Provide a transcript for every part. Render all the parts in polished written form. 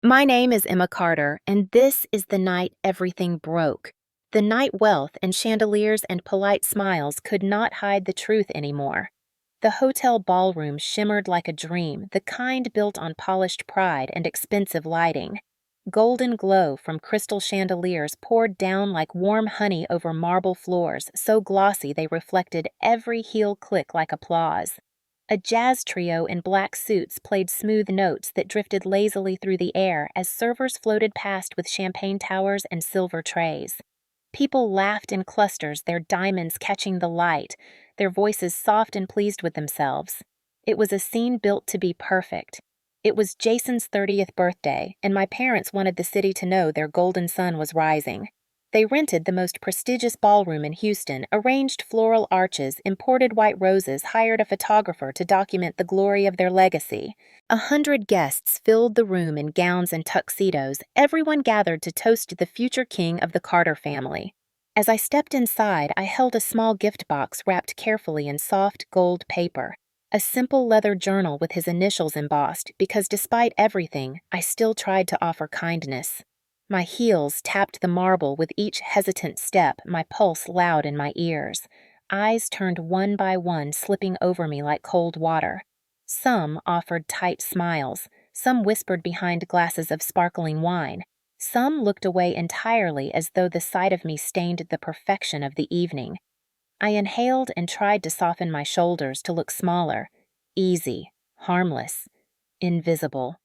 My name is Emma Carter, and this is the night everything broke. The night wealth and chandeliers and polite smiles could not hide the truth anymore. The hotel ballroom shimmered like a dream, the kind built on polished pride and expensive lighting. Golden glow from crystal chandeliers poured down like warm honey over marble floors, so glossy they reflected every heel click like applause. A jazz trio in black suits played smooth notes that drifted lazily through the air as servers floated past with champagne towers and silver trays. People laughed in clusters, their diamonds catching the light, their voices soft and pleased with themselves. It was a scene built to be perfect. It was Jason's 30th birthday, and my parents wanted the city to know their golden sun was rising. They rented the most prestigious ballroom in Houston, arranged floral arches, imported white roses, hired a photographer to document the glory of their legacy. 100 guests filled the room in gowns and tuxedos, everyone gathered to toast the future king of the Carter family. As I stepped inside, I held a small gift box wrapped carefully in soft gold paper. A simple leather journal with his initials embossed, because despite everything, I still tried to offer kindness. My heels tapped the marble with each hesitant step, my pulse loud in my ears. Eyes turned one by one, slipping over me like cold water. Some offered tight smiles, some whispered behind glasses of sparkling wine. Some looked away entirely as though the sight of me stained the perfection of the evening. I inhaled and tried to soften my shoulders to look smaller, easy, harmless, invisible.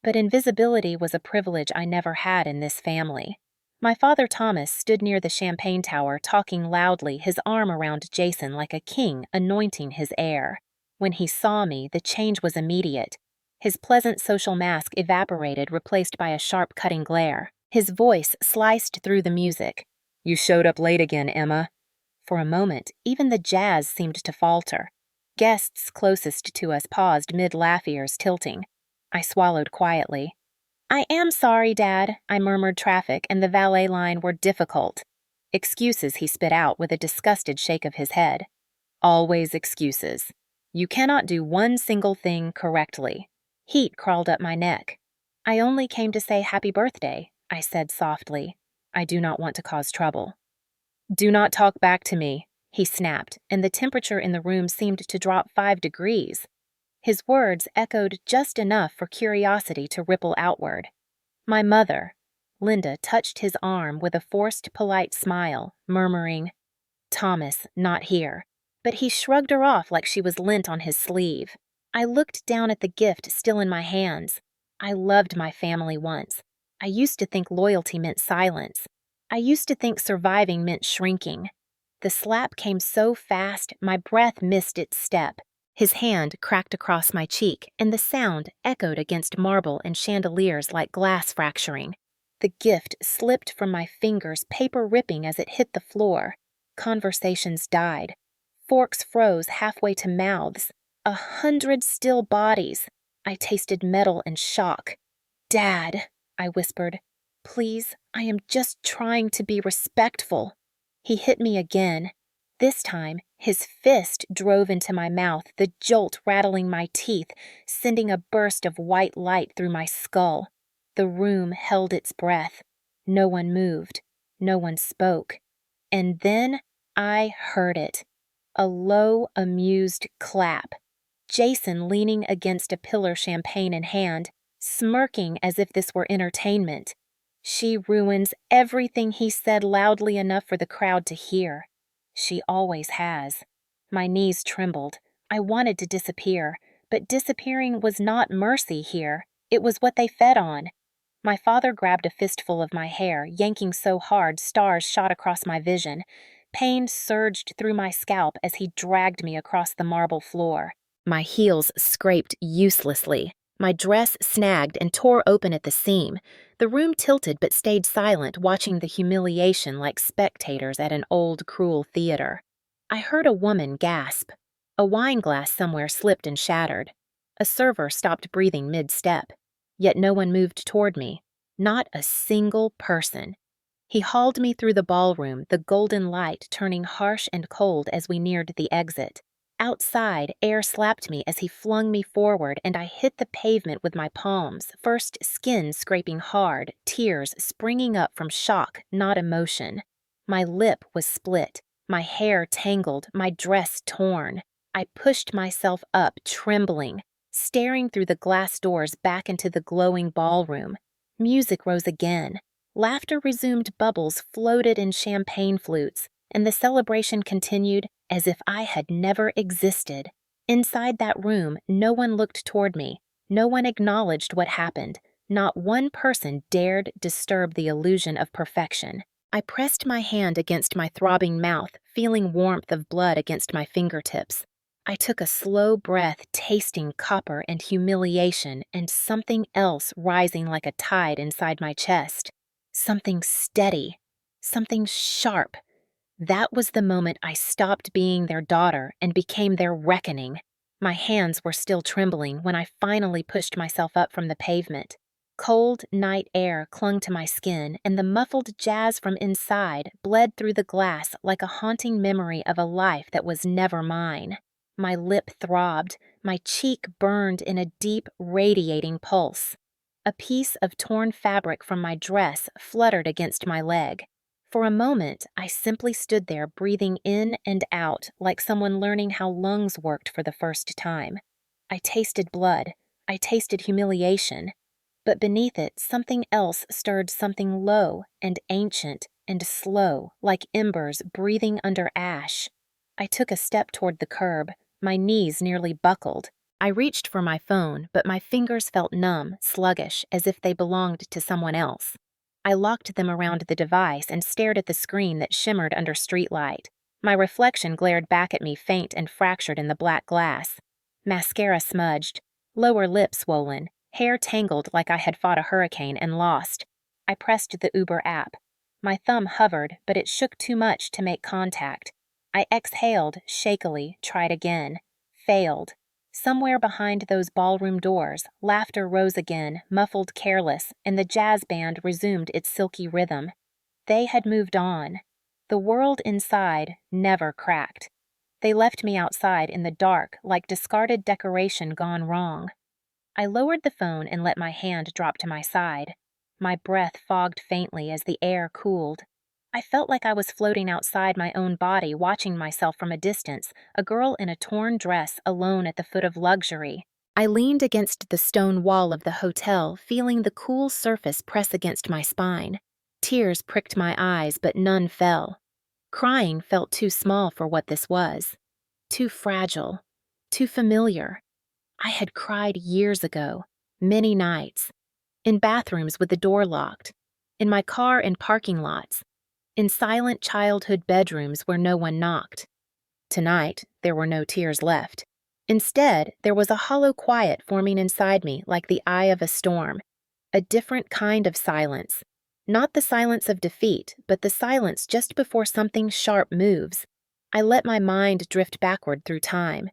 But invisibility was a privilege I never had in this family. My father Thomas stood near the champagne tower, talking loudly, his arm around Jason like a king anointing his heir. When he saw me, the change was immediate. His pleasant social mask evaporated, replaced by a sharp cutting glare. His voice sliced through the music. "You showed up late again, Emma." For a moment, even the jazz seemed to falter. Guests closest to us paused, mid-laugh ears tilting. I swallowed quietly. "I am sorry, Dad," I murmured. Traffic and the valet line were difficult. "Excuses," he spit out with a disgusted shake of his head. "Always excuses. You cannot do one single thing correctly." Heat crawled up my neck. "I only came to say happy birthday," I said softly. "I do not want to cause trouble." "Do not talk back to me," he snapped, and the temperature in the room seemed to drop 5 degrees. His words echoed just enough for curiosity to ripple outward. My mother, Linda, touched his arm with a forced, polite smile, murmuring, "Thomas, not here." But he shrugged her off like she was lint on his sleeve. I looked down at the gift still in my hands. I loved my family once. I used to think loyalty meant silence. I used to think surviving meant shrinking. The slap came so fast, my breath missed its step. His hand cracked across my cheek, and the sound echoed against marble and chandeliers like glass fracturing. The gift slipped from my fingers, paper ripping as it hit the floor. Conversations died. Forks froze halfway to mouths. 100 still bodies. I tasted metal and shock. "Dad," I whispered. "Please, I am just trying to be respectful." He hit me again. This time, his fist drove into my mouth, the jolt rattling my teeth, sending a burst of white light through my skull. The room held its breath. No one moved. No one spoke. And then I heard it. A low, amused clap. Jason leaning against a pillar, champagne in hand, smirking as if this were entertainment. She ruins everything he said loudly enough for the crowd to hear. She always has. My knees trembled. I wanted to disappear, but disappearing was not mercy here. It was what they fed on. My father grabbed a fistful of my hair, yanking so hard stars shot across my vision. Pain surged through my scalp as he dragged me across the marble floor. My heels scraped uselessly. My dress snagged and tore open at the seam. The room tilted but stayed silent, watching the humiliation like spectators at an old, cruel theater. I heard a woman gasp. A wine glass somewhere slipped and shattered. A server stopped breathing mid-step. Yet no one moved toward me. Not a single person. He hauled me through the ballroom, the golden light turning harsh and cold as we neared the exit. Outside, air slapped me as he flung me forward, and I hit the pavement with my palms, first skin scraping hard, tears springing up from shock, not emotion. My lip was split, my hair tangled, my dress torn. I pushed myself up, trembling, staring through the glass doors back into the glowing ballroom. Music rose again. Laughter resumed, bubbles floated in champagne flutes, and the celebration continued as if I had never existed. Inside that room, no one looked toward me. No one acknowledged what happened. Not one person dared disturb the illusion of perfection. I pressed my hand against my throbbing mouth, feeling warmth of blood against my fingertips. I took a slow breath, tasting copper and humiliation and something else rising like a tide inside my chest. Something steady. Something sharp. That was the moment I stopped being their daughter and became their reckoning. My hands were still trembling when I finally pushed myself up from the pavement. Cold night air clung to my skin, and the muffled jazz from inside bled through the glass like a haunting memory of a life that was never mine. My lip throbbed, my cheek burned in a deep, radiating pulse. A piece of torn fabric from my dress fluttered against my leg. For a moment, I simply stood there breathing in and out like someone learning how lungs worked for the first time. I tasted blood. I tasted humiliation. But beneath it, something else stirred, something low and ancient and slow, like embers breathing under ash. I took a step toward the curb. My knees nearly buckled. I reached for my phone, but my fingers felt numb, sluggish, as if they belonged to someone else. I locked them around the device and stared at the screen that shimmered under streetlight. My reflection glared back at me, faint and fractured in the black glass. Mascara smudged, lower lip swollen, hair tangled like I had fought a hurricane and lost. I pressed the Uber app. My thumb hovered, but it shook too much to make contact. I exhaled, shakily, tried again. Failed. Somewhere behind those ballroom doors, laughter rose again, muffled, careless, and the jazz band resumed its silky rhythm. They had moved on. The world inside never cracked. They left me outside in the dark, like discarded decoration gone wrong. I lowered the phone and let my hand drop to my side. My breath fogged faintly as the air cooled. I felt like I was floating outside my own body, watching myself from a distance, a girl in a torn dress alone at the foot of luxury. I leaned against the stone wall of the hotel, feeling the cool surface press against my spine. Tears pricked my eyes, but none fell. Crying felt too small for what this was. Too fragile. Too familiar. I had cried years ago, many nights. In bathrooms with the door locked. In my car in parking lots. In silent childhood bedrooms where no one knocked. Tonight, there were no tears left. Instead, there was a hollow quiet forming inside me like the eye of a storm. A different kind of silence. Not the silence of defeat, but the silence just before something sharp moves. I let my mind drift backward through time.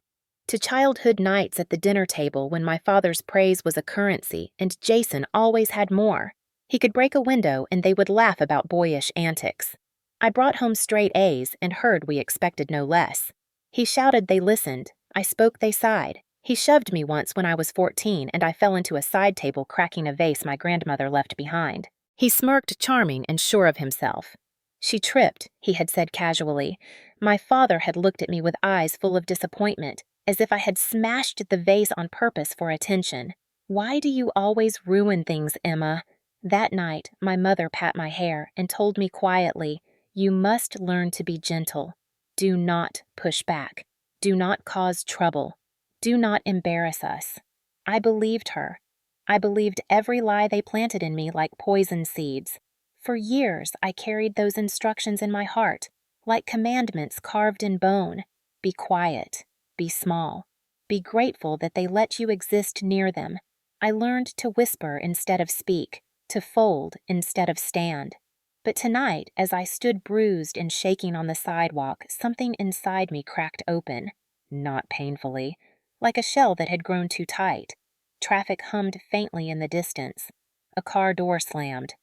To childhood nights at the dinner table when my father's praise was a currency and Jason always had more. He could break a window and they would laugh about boyish antics. I brought home straight A's and heard we expected no less. He shouted they listened. I spoke they sighed. He shoved me once when I was 14 and I fell into a side table cracking a vase my grandmother left behind. He smirked, charming and sure of himself. She tripped, he had said casually. My father had looked at me with eyes full of disappointment, as if I had smashed the vase on purpose for attention. Why do you always ruin things, Emma? That night, my mother pat my hair and told me quietly, "You must learn to be gentle. Do not push back. Do not cause trouble. Do not embarrass us." I believed her. I believed every lie they planted in me like poison seeds. For years, I carried those instructions in my heart, like commandments carved in bone. Be quiet. Be small. Be grateful that they let you exist near them. I learned to whisper instead of speak, to fold instead of stand. But tonight, as I stood bruised and shaking on the sidewalk, something inside me cracked open. Not painfully, like a shell that had grown too tight. Traffic hummed faintly in the distance. A car door slammed.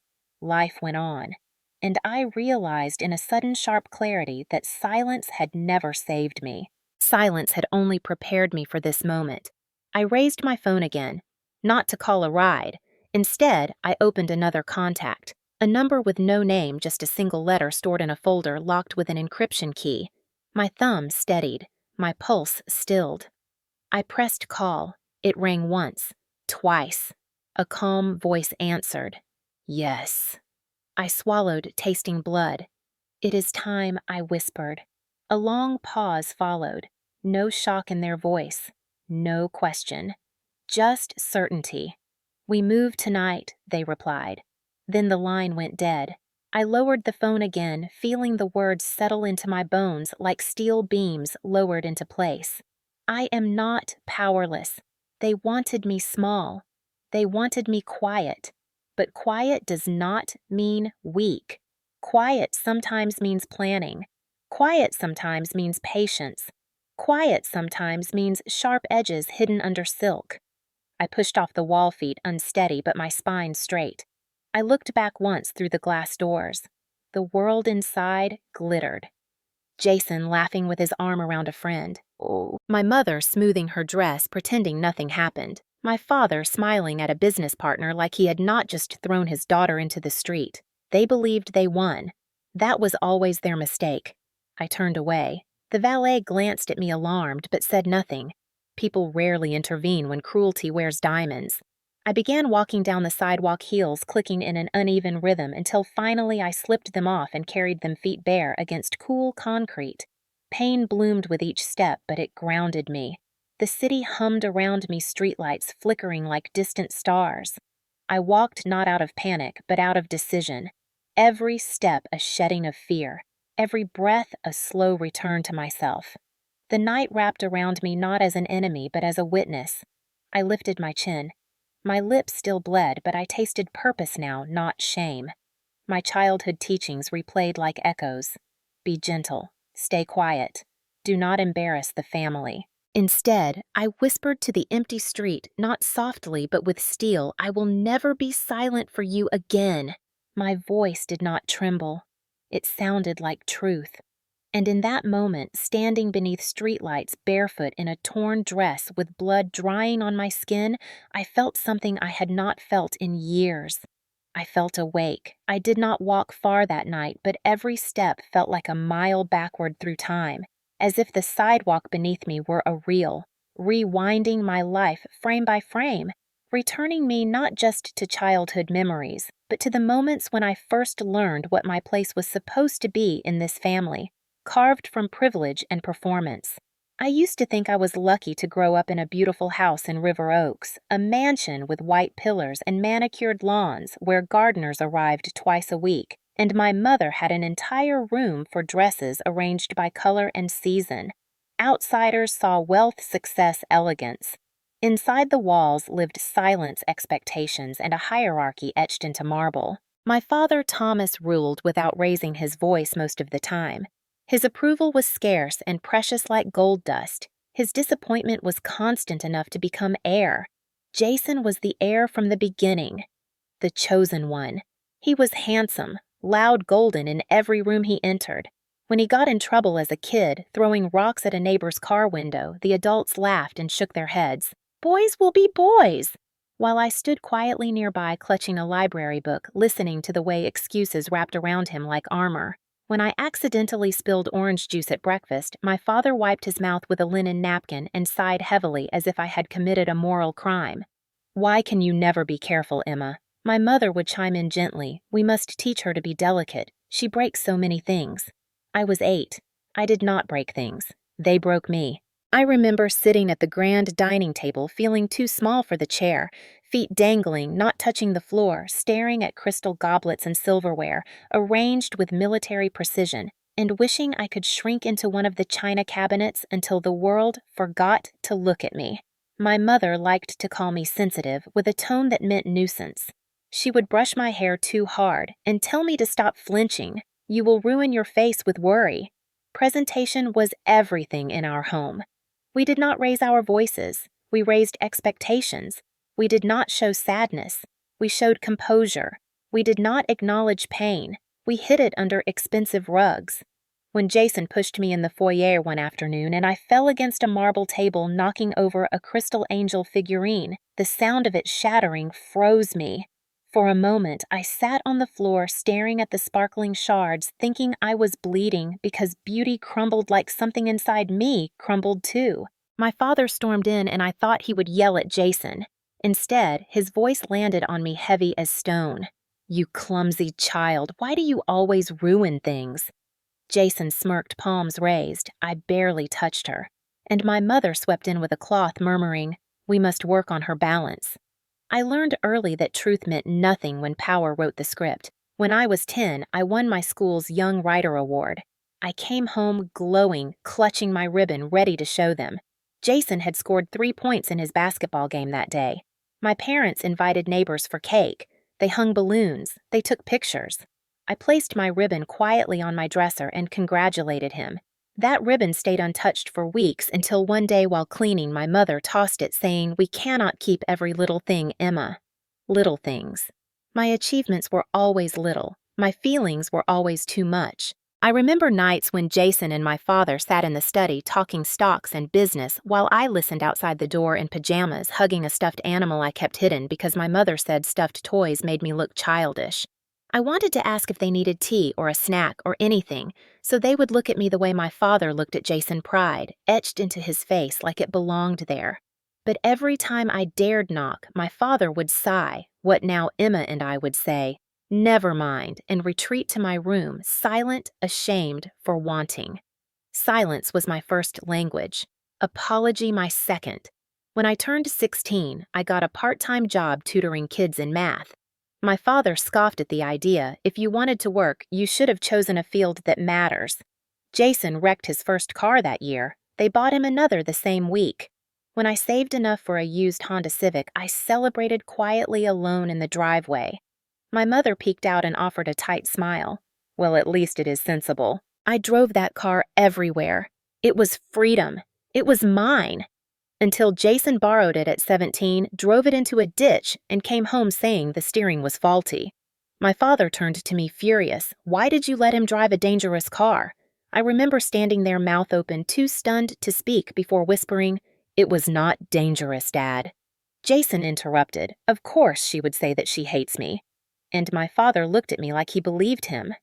Life went on. And I realized in a sudden sharp clarity that silence had never saved me. Silence had only prepared me for this moment. I raised my phone again, not to call a ride. Instead, I opened another contact, a number with no name, just a single letter stored in a folder locked with an encryption key. My thumb steadied, my pulse stilled. I pressed call. It rang once, twice. A calm voice answered. Yes. I swallowed, tasting blood. It is time, I whispered. A long pause followed. No shock in their voice. No question. Just certainty. We move tonight, they replied. Then the line went dead. I lowered the phone again, feeling the words settle into my bones like steel beams lowered into place. I am not powerless. They wanted me small. They wanted me quiet. But quiet does not mean weak. Quiet sometimes means planning. Quiet sometimes means patience. Quiet sometimes means sharp edges hidden under silk. I pushed off the wall feet, unsteady but my spine straight. I looked back once through the glass doors. The world inside glittered. Jason laughing with his arm around a friend. Oh. My mother smoothing her dress, pretending nothing happened. My father smiling at a business partner like he had not just thrown his daughter into the street. They believed they won. That was always their mistake. I turned away. The valet glanced at me alarmed but said nothing. People rarely intervene when cruelty wears diamonds. I began walking down the sidewalk, heels clicking in an uneven rhythm until finally I slipped them off and carried them feet bare against cool concrete. Pain bloomed with each step, but it grounded me. The city hummed around me, streetlights flickering like distant stars. I walked not out of panic, but out of decision. Every step a shedding of fear, every breath a slow return to myself. The night wrapped around me not as an enemy, but as a witness. I lifted my chin. My lips still bled, but I tasted purpose now, not shame. My childhood teachings replayed like echoes. Be gentle. Stay quiet. Do not embarrass the family. Instead, I whispered to the empty street, not softly but with steel, I will never be silent for you again. My voice did not tremble. It sounded like truth. And in that moment, standing beneath streetlights, barefoot in a torn dress with blood drying on my skin, I felt something I had not felt in years. I felt awake. I did not walk far that night, but every step felt like a mile backward through time, as if the sidewalk beneath me were a reel, rewinding my life frame by frame, returning me not just to childhood memories, but to the moments when I first learned what my place was supposed to be in this family. Carved from privilege and performance. I used to think I was lucky to grow up in a beautiful house in River Oaks, a mansion with white pillars and manicured lawns where gardeners arrived twice a week, and my mother had an entire room for dresses arranged by color and season. Outsiders saw wealth, success, elegance. Inside the walls lived silence, expectations, and a hierarchy etched into marble. My father Thomas ruled without raising his voice most of the time. His approval was scarce and precious like gold dust. His disappointment was constant enough to become air. Jason was the heir from the beginning, the chosen one. He was handsome, loud golden in every room he entered. When he got in trouble as a kid, throwing rocks at a neighbor's car window, the adults laughed and shook their heads. Boys will be boys! While I stood quietly nearby, clutching a library book, listening to the way excuses wrapped around him like armor. When I accidentally spilled orange juice at breakfast, my father wiped his mouth with a linen napkin and sighed heavily as if I had committed a moral crime. Why can you never be careful, Emma? My mother would chime in gently. We must teach her to be delicate. She breaks so many things. I was 8. I did not break things. They broke me. I remember sitting at the grand dining table, feeling too small for the chair, feet dangling, not touching the floor, staring at crystal goblets and silverware, arranged with military precision, and wishing I could shrink into one of the china cabinets until the world forgot to look at me. My mother liked to call me sensitive, with a tone that meant nuisance. She would brush my hair too hard and tell me to stop flinching. You will ruin your face with worry. Presentation was everything in our home. We did not raise our voices. We raised expectations. We did not show sadness. We showed composure. We did not acknowledge pain. We hid it under expensive rugs. when Jason pushed me in the foyer one afternoon and I fell against a marble table, knocking over a crystal angel figurine. The sound of it shattering froze me. For a moment, I sat on the floor staring at the sparkling shards, thinking I was bleeding because beauty crumbled like something inside me crumbled too. My father stormed in and I thought he would yell at Jason. Instead, his voice landed on me heavy as stone. "You clumsy child, why do you always ruin things?" Jason smirked, palms raised. I barely touched her. And my mother swept in with a cloth, murmuring, "We must work on her balance." I learned early that truth meant nothing when power wrote the script. When I was 10, I won my school's Young Writer Award. I came home glowing, clutching my ribbon, ready to show them. Jason had scored 3 points in his basketball game that day. My parents invited neighbors for cake. They hung balloons. They took pictures. I placed my ribbon quietly on my dresser and congratulated him. That ribbon stayed untouched for weeks until one day while cleaning, my mother tossed it, saying, "We cannot keep every little thing, Emma." Little things. My achievements were always little. My feelings were always too much. I remember nights when Jason and my father sat in the study talking stocks and business while I listened outside the door in pajamas, hugging a stuffed animal I kept hidden because my mother said stuffed toys made me look childish. I wanted to ask if they needed tea or a snack or anything, so they would look at me the way my father looked at Jason, pride etched into his face like it belonged there. But every time I dared knock, my father would sigh, what now Emma and I would say, "Never mind," and retreat to my room, silent, ashamed for wanting. Silence was my first language. Apology my second. When I turned 16, I got a part-time job tutoring kids in math. My father scoffed at the idea. If you wanted to work, you should have chosen a field that matters. Jason wrecked his first car that year. They bought him another the same week. When I saved enough for a used Honda Civic, I celebrated quietly alone in the driveway. My mother peeked out and offered a tight smile. "Well, at least it is sensible." I drove that car everywhere. It was freedom. It was mine. Until Jason borrowed it at 17, drove it into a ditch, and came home saying the steering was faulty. My father turned to me furious. "Why did you let him drive a dangerous car?" I remember standing there, mouth open, too stunned to speak, before whispering, "It was not dangerous, Dad." Jason interrupted. "Of course she would say that she hates me." And my father looked at me like he believed him.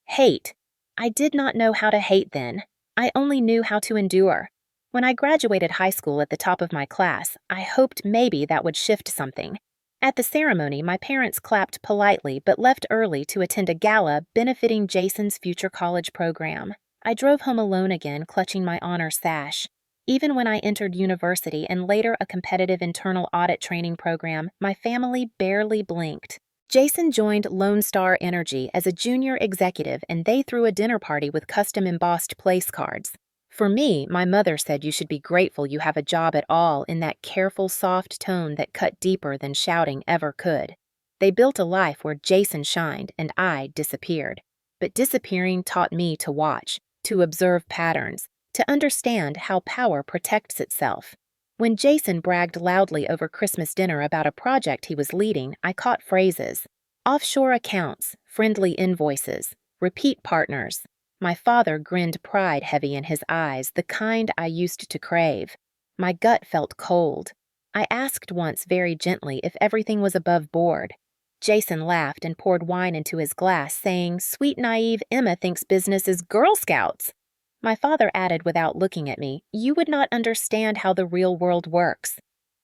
Hate. I did not know how to hate then. I only knew how to endure. When I graduated high school at the top of my class, I hoped maybe that would shift something. At the ceremony, my parents clapped politely but left early to attend a gala benefiting Jason's future college program. I drove home alone again, clutching my honor sash. Even when I entered university and later a competitive internal audit training program, my family barely blinked. Jason joined Lone Star Energy as a junior executive, and they threw a dinner party with custom embossed place cards. For me, my mother said you should be grateful you have a job at all, in that careful, soft tone that cut deeper than shouting ever could. They built a life where Jason shined and I disappeared. But disappearing taught me to watch, to observe patterns, to understand how power protects itself. When Jason bragged loudly over Christmas dinner about a project he was leading, I caught phrases. Offshore accounts, friendly invoices, repeat partners. My father grinned, pride heavy in his eyes, the kind I used to crave. My gut felt cold. I asked once very gently if everything was above board. Jason laughed and poured wine into his glass, saying, "Sweet, naive Emma thinks business is Girl Scouts." My father added without looking at me, "You would not understand how the real world works."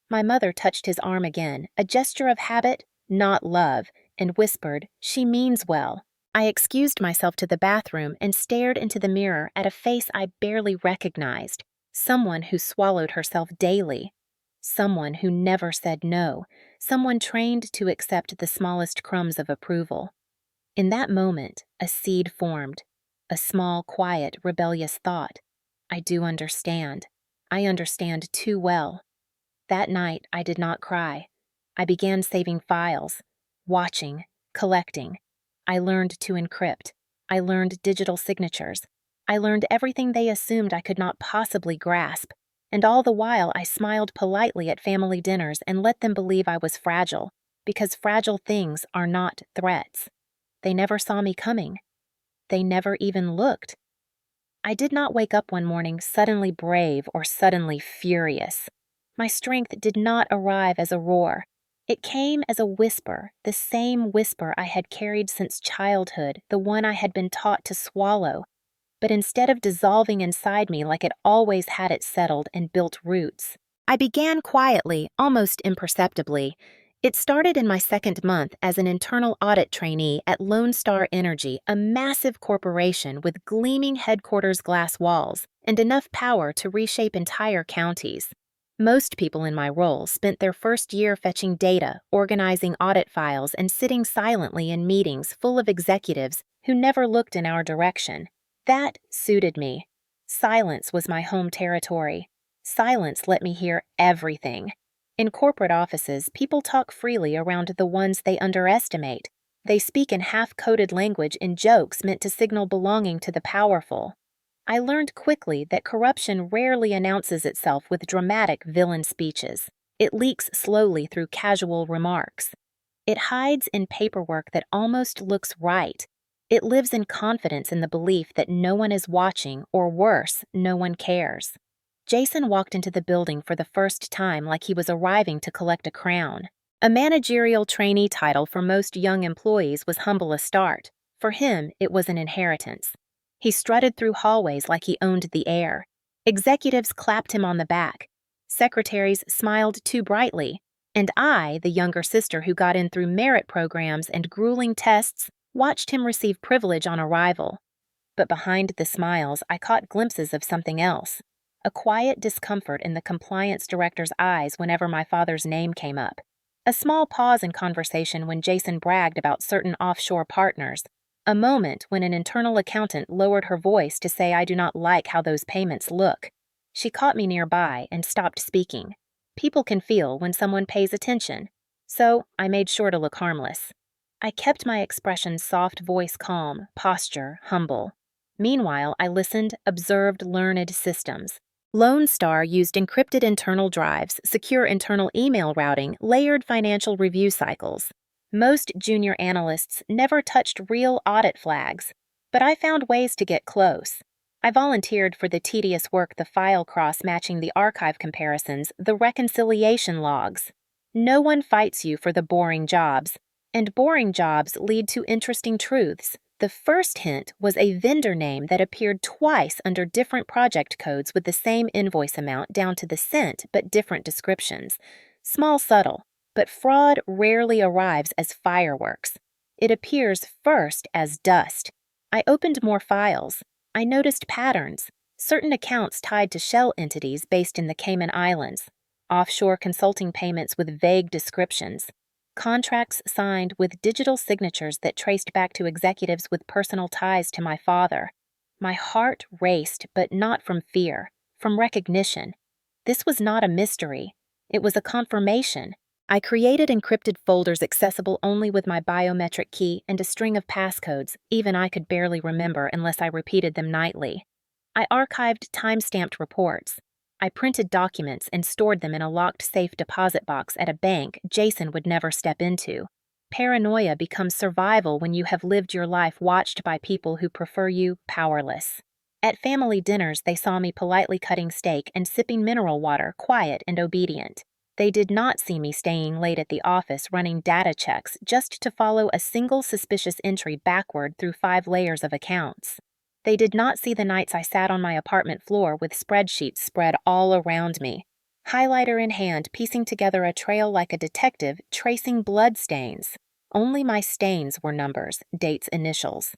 My mother touched his arm again, a gesture of habit, not love, and whispered, "She means well." I excused myself to the bathroom and stared into the mirror at a face I barely recognized, someone who swallowed herself daily, someone who never said no, someone trained to accept the smallest crumbs of approval. In that moment, a seed formed, a small, quiet, rebellious thought. I do understand. I understand too well. That night, I did not cry. I began saving files, watching, collecting. I learned to encrypt. I learned digital signatures. I learned everything they assumed I could not possibly grasp. And all the while, I smiled politely at family dinners and let them believe I was fragile, because fragile things are not threats. They never saw me coming. They never even looked. I did not wake up one morning suddenly brave or suddenly furious. My strength did not arrive as a roar. It came as a whisper, the same whisper I had carried since childhood, the one I had been taught to swallow. But instead of dissolving inside me like it always had it settled and built roots, I began quietly, almost imperceptibly. It started in my second month as an internal audit trainee at Lone Star Energy, a massive corporation with gleaming headquarters glass walls and enough power to reshape entire counties. Most people in my role spent their first year fetching data, organizing audit files, and sitting silently in meetings full of executives who never looked in our direction. That suited me. Silence was my home territory. Silence let me hear everything. In corporate offices, people talk freely around the ones they underestimate. They speak in half-coded language in jokes meant to signal belonging to the powerful. I learned quickly that corruption rarely announces itself with dramatic villain speeches. It leaks slowly through casual remarks. It hides in paperwork that almost looks right. It lives in confidence in the belief that no one is watching, or worse, no one cares. Jason walked into the building for the first time like he was arriving to collect a crown. A managerial trainee title for most young employees was humble a start. For him, it was an inheritance. He strutted through hallways like he owned the air. Executives clapped him on the back. Secretaries smiled too brightly. And I, the younger sister who got in through merit programs and grueling tests, watched him receive privilege on arrival. But behind the smiles, I caught glimpses of something else. A quiet discomfort in the compliance director's eyes whenever my father's name came up. A small pause in conversation when Jason bragged about certain offshore partners. A moment when an internal accountant lowered her voice to say I do not like how those payments look. She caught me nearby and stopped speaking. People can feel when someone pays attention. So I made sure to look harmless. I kept my expression soft voice calm, posture humble. Meanwhile, I listened, observed learned systems. Lone Star used encrypted internal drives, secure internal email routing, layered financial review cycles. Most junior analysts never touched real audit flags, but I found ways to get close. I volunteered for the tedious work, the file cross-matching, the archive comparisons, the reconciliation logs. No one fights you for the boring jobs, and boring jobs lead to interesting truths. The first hint was a vendor name that appeared twice under different project codes with the same invoice amount down to the cent but different descriptions. Small, subtle, but fraud rarely arrives as fireworks. It appears first as dust. I opened more files. I noticed patterns, certain accounts tied to shell entities based in the Cayman Islands, offshore consulting payments with vague descriptions, contracts signed with digital signatures that traced back to executives with personal ties to my father. My heart raced, but not from fear, from recognition. This was not a mystery. It was a confirmation. I created encrypted folders accessible only with my biometric key and a string of passcodes even I could barely remember unless I repeated them nightly. I archived time-stamped reports. I printed documents and stored them in a locked safe deposit box at a bank Jason would never step into. Paranoia becomes survival when you have lived your life watched by people who prefer you powerless. At family dinners, they saw me politely cutting steak and sipping mineral water, quiet and obedient. They did not see me staying late at the office running data checks just to follow a single suspicious entry backward through 5 layers of accounts. They did not see the nights I sat on my apartment floor with spreadsheets spread all around me, highlighter in hand, piecing together a trail like a detective, tracing blood stains. Only my stains were numbers, dates, initials.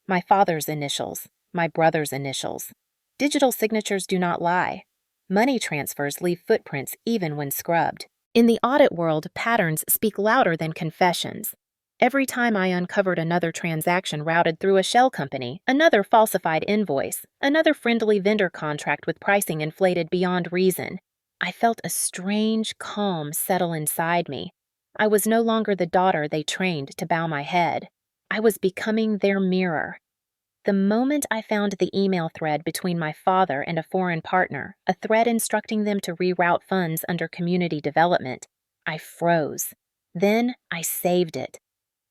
My father's initials, my brother's initials. Digital signatures do not lie. Money transfers leave footprints even when scrubbed. In the audit world, patterns speak louder than confessions. Every time I uncovered another transaction routed through a shell company, another falsified invoice, another friendly vendor contract with pricing inflated beyond reason, I felt a strange calm settle inside me. I was no longer the daughter they trained to bow my head. I was becoming their mirror. The moment I found the email thread between my father and a foreign partner, a thread instructing them to reroute funds under community development, I froze. Then I saved it.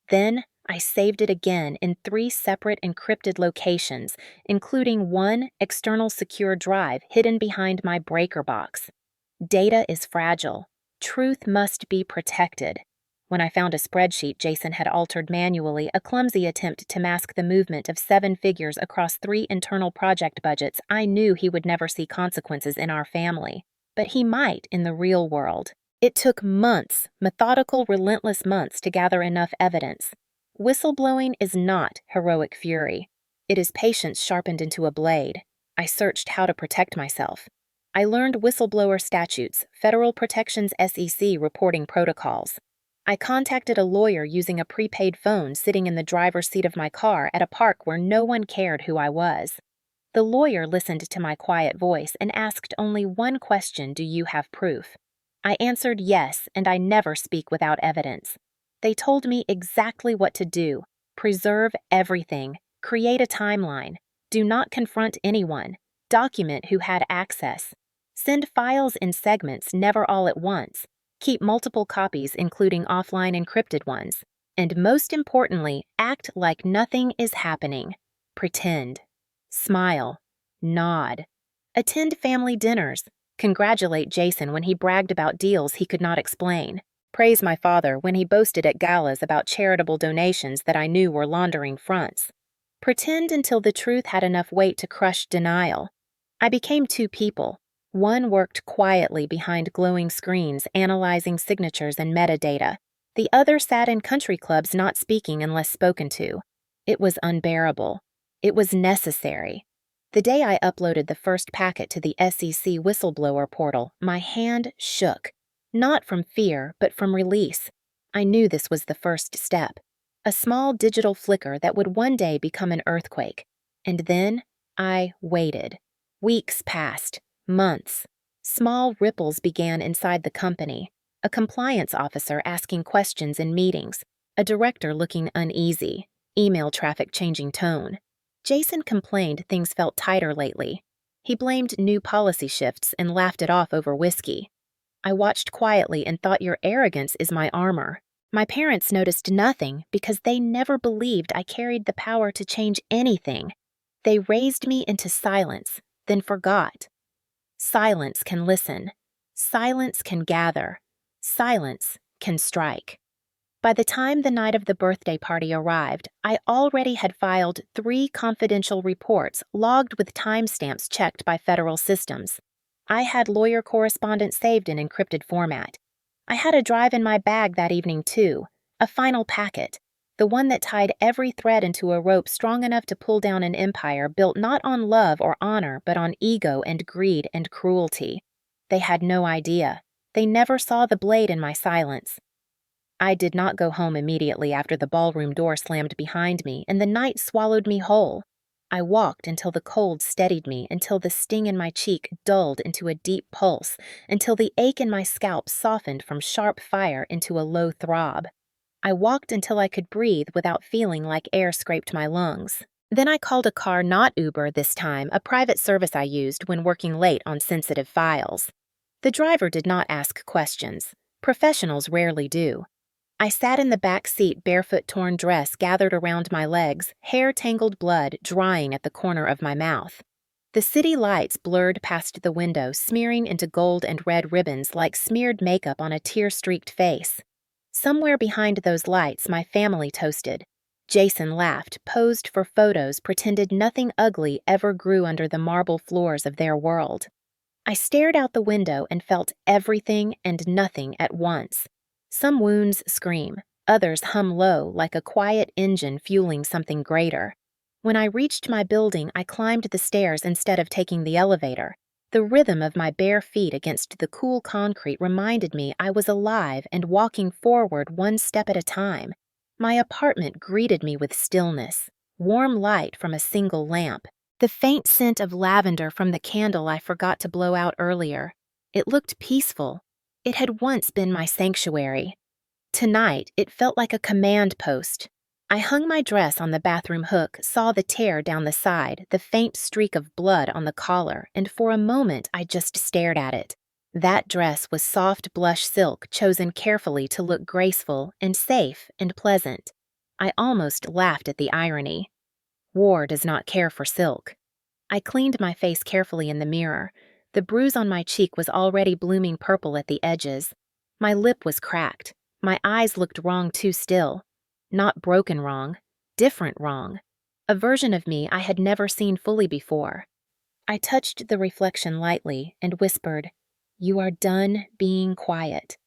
Then I saved it again in 3 separate encrypted locations, including one external secure drive hidden behind my breaker box. Data is fragile. Truth must be protected. When I found a spreadsheet Jason had altered manually, a clumsy attempt to mask the movement of 7 figures across 3 internal project budgets, I knew he would never see consequences in our family. But he might in the real world. It took months, methodical, relentless months, to gather enough evidence. Whistleblowing is not heroic fury. It is patience sharpened into a blade. I searched how to protect myself. I learned whistleblower statutes, Federal Protection's SEC reporting protocols. I contacted a lawyer using a prepaid phone sitting in the driver's seat of my car at a park where no one cared who I was. The lawyer listened to my quiet voice and asked only one question: do you have proof? I answered yes, and I never speak without evidence. They told me exactly what to do: preserve everything, create a timeline, do not confront anyone, document who had access, send files in segments, never all at once, keep multiple copies including offline encrypted ones, and most importantly, act like nothing is happening. Pretend. Smile. Nod. Attend family dinners. Congratulate Jason when he bragged about deals he could not explain. Praise my father when he boasted at galas about charitable donations that I knew were laundering fronts. Pretend until the truth had enough weight to crush denial. I became 2 people. One worked quietly behind glowing screens, analyzing signatures and metadata. The other sat in country clubs, not speaking unless spoken to. It was unbearable. It was necessary. The day I uploaded the first packet to the SEC whistleblower portal, my hand shook. Not from fear, but from release. I knew this was the first step. A small digital flicker that would one day become an earthquake. And then I waited. Weeks passed. Months. Small ripples began inside the company. A compliance officer asking questions in meetings. A director looking uneasy. Email traffic changing tone. Jason complained things felt tighter lately. He blamed new policy shifts and laughed it off over whiskey. I watched quietly and thought, your arrogance is my armor. My parents noticed nothing because they never believed I carried the power to change anything. They raised me into silence, then forgot. Silence can listen. Silence can gather. Silence can strike. By the time the night of the birthday party arrived, I already had filed 3 confidential reports logged with timestamps checked by federal systems. I had lawyer correspondence saved in encrypted format. I had a drive in my bag that evening too, a final packet, the one that tied every thread into a rope strong enough to pull down an empire built not on love or honor but on ego and greed and cruelty. They had no idea. They never saw the blade in my silence. I did not go home immediately after the ballroom door slammed behind me and the night swallowed me whole. I walked until the cold steadied me, until the sting in my cheek dulled into a deep pulse, until the ache in my scalp softened from sharp fire into a low throb. I walked until I could breathe without feeling like air scraped my lungs. Then I called a car, not Uber this time, a private service I used when working late on sensitive files. The driver did not ask questions. Professionals rarely do. I sat in the back seat, barefoot torn dress gathered around my legs, hair-tangled blood drying at the corner of my mouth. The city lights blurred past the window, smearing into gold and red ribbons like smeared makeup on a tear-streaked face. Somewhere behind those lights, my family toasted. Jason laughed, posed for photos, pretended nothing ugly ever grew under the marble floors of their world. I stared out the window and felt everything and nothing at once. Some wounds scream, others hum low like a quiet engine fueling something greater. When I reached my building, I climbed the stairs instead of taking the elevator. The rhythm of my bare feet against the cool concrete reminded me I was alive and walking forward one step at a time. My apartment greeted me with stillness, warm light from a single lamp, the faint scent of lavender from the candle I forgot to blow out earlier. It looked peaceful. It had once been my sanctuary. Tonight, it felt like a command post. I hung my dress on the bathroom hook, saw the tear down the side, the faint streak of blood on the collar, and for a moment I just stared at it. That dress was soft blush silk chosen carefully to look graceful and safe and pleasant. I almost laughed at the irony. War does not care for silk. I cleaned my face carefully in the mirror. The bruise on my cheek was already blooming purple at the edges. My lip was cracked. My eyes looked wrong too still. Not broken wrong, different wrong. A version of me I had never seen fully before. I touched the reflection lightly and whispered, "You are done being quiet."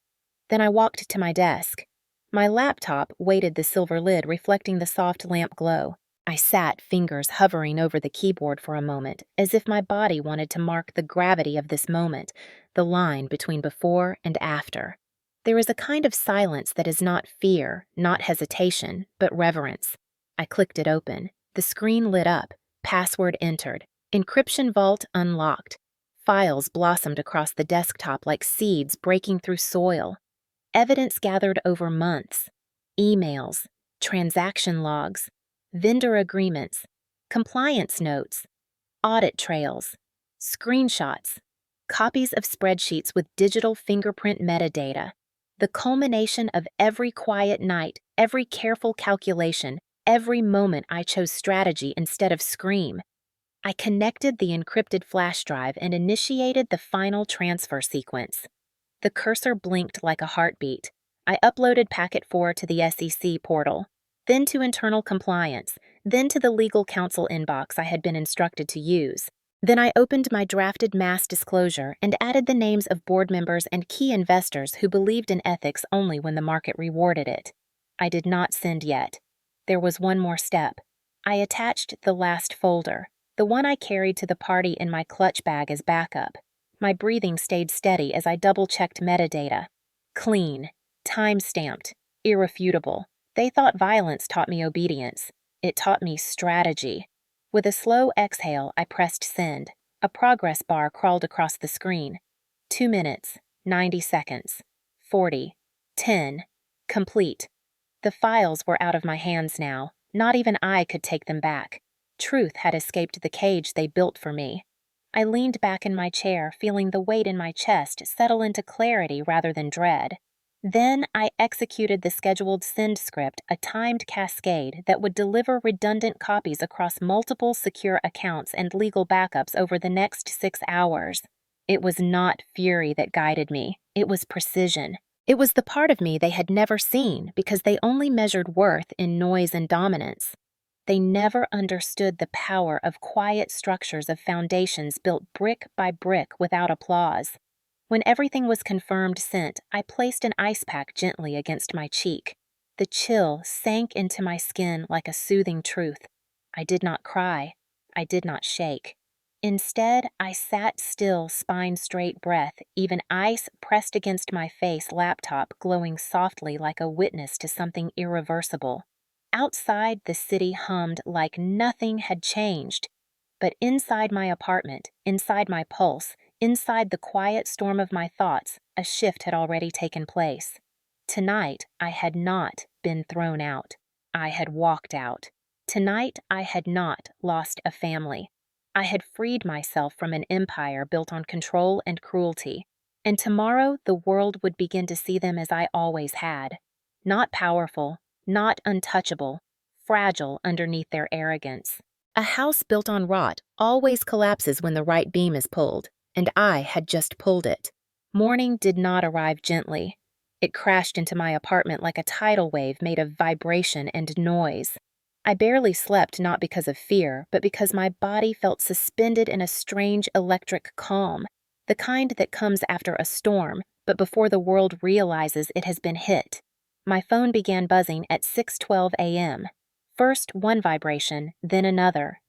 Then I walked to my desk. My laptop weighted the silver lid, reflecting the soft lamp glow. I sat, fingers hovering over the keyboard for a moment, as if my body wanted to mark the gravity of this moment, the line between before and after. There is a kind of silence that is not fear, not hesitation, but reverence. I clicked it open. The screen lit up. Password entered. Encryption vault unlocked. Files blossomed across the desktop like seeds breaking through soil. Evidence gathered over months. Emails, transaction logs, vendor agreements, compliance notes, audit trails, screenshots, copies of spreadsheets with digital fingerprint metadata. The culmination of every quiet night, every careful calculation, every moment I chose strategy instead of scream. I connected the encrypted flash drive and initiated the final transfer sequence. The cursor blinked like a heartbeat. I uploaded Packet 4 to the SEC portal, then to internal compliance, then to the legal counsel inbox I had been instructed to use. Then I opened my drafted mass disclosure and added the names of board members and key investors who believed in ethics only when the market rewarded it. I did not send yet. There was one more step. I attached the last folder, the one I carried to the party in my clutch bag as backup. My breathing stayed steady as I double-checked metadata. Clean, time-stamped, irrefutable. They thought violence taught me obedience. It taught me strategy. With a slow exhale, I pressed send. A progress bar crawled across the screen. 2 minutes, 90 seconds, 40, 10, complete. The files were out of my hands now. Not even I could take them back. Truth had escaped the cage they built for me. I leaned back in my chair, feeling the weight in my chest settle into clarity rather than dread. Then I executed the scheduled send script, a timed cascade that would deliver redundant copies across multiple secure accounts and legal backups over the next 6 hours. It was not fury that guided me. It was precision. It was the part of me they had never seen because they only measured worth in noise and dominance. They never understood the power of quiet structures of foundations built brick by brick without applause. When everything was confirmed sent, I placed an ice pack gently against my cheek. The chill sank into my skin like a soothing truth. I did not cry. I did not shake. Instead, I sat still, spine-straight breath, even ice pressed against my face, laptop glowing softly like a witness to something irreversible. Outside, the city hummed like nothing had changed. But inside my apartment, inside my pulse, inside the quiet storm of my thoughts, a shift had already taken place. Tonight, I had not been thrown out. I had walked out. Tonight, I had not lost a family. I had freed myself from an empire built on control and cruelty. And tomorrow, the world would begin to see them as I always had. Not powerful, not untouchable, fragile underneath their arrogance. A house built on rot always collapses when the right beam is pulled, and I had just pulled it. Morning did not arrive gently. It crashed into my apartment like a tidal wave made of vibration and noise. I barely slept not because of fear, but because my body felt suspended in a strange electric calm, the kind that comes after a storm, but before the world realizes it has been hit. My phone began buzzing at 6:12 a.m. First one vibration, then another,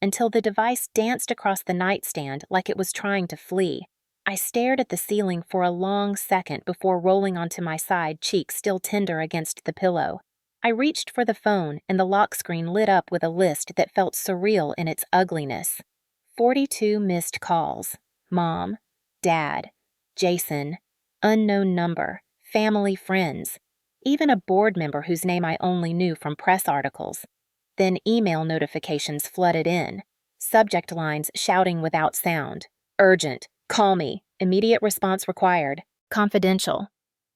until the device danced across the nightstand like it was trying to flee. I stared at the ceiling for a long second before rolling onto my side, cheek still tender against the pillow. I reached for the phone, and the lock screen lit up with a list that felt surreal in its ugliness. 42 missed calls. Mom, Dad, Jason, unknown number, family friends. Even a board member whose name I only knew from press articles. Then email notifications flooded in. Subject lines shouting without sound. Urgent. Call me. Immediate response required. Confidential.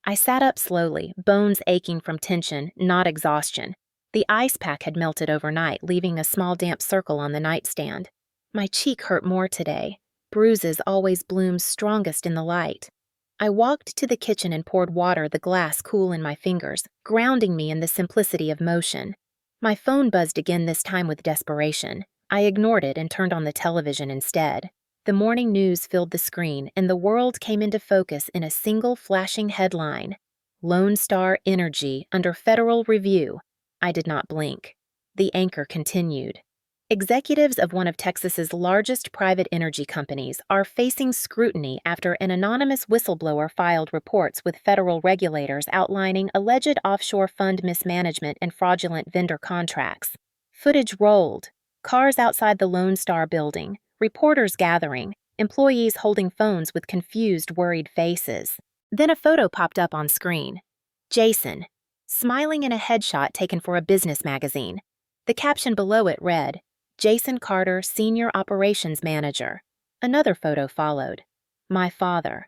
I sat up slowly, bones aching from tension, not exhaustion. The ice pack had melted overnight, leaving a small damp circle on the nightstand. My cheek hurt more today. Bruises always bloom strongest in the light. I walked to the kitchen and poured water, the glass cool in my fingers, grounding me in the simplicity of motion. My phone buzzed again, this time with desperation. I ignored it and turned on the television instead. The morning news filled the screen, and the world came into focus in a single flashing headline: Lone Star Energy under federal review. I did not blink. The anchor continued. Executives of one of Texas's largest private energy companies are facing scrutiny after an anonymous whistleblower filed reports with federal regulators outlining alleged offshore fund mismanagement and fraudulent vendor contracts. Footage rolled. Cars outside the Lone Star building, reporters gathering, employees holding phones with confused, worried faces. Then a photo popped up on screen. Jason, smiling in a headshot taken for a business magazine. The caption below it read, Jason Carter, Senior Operations Manager. Another photo followed. My father,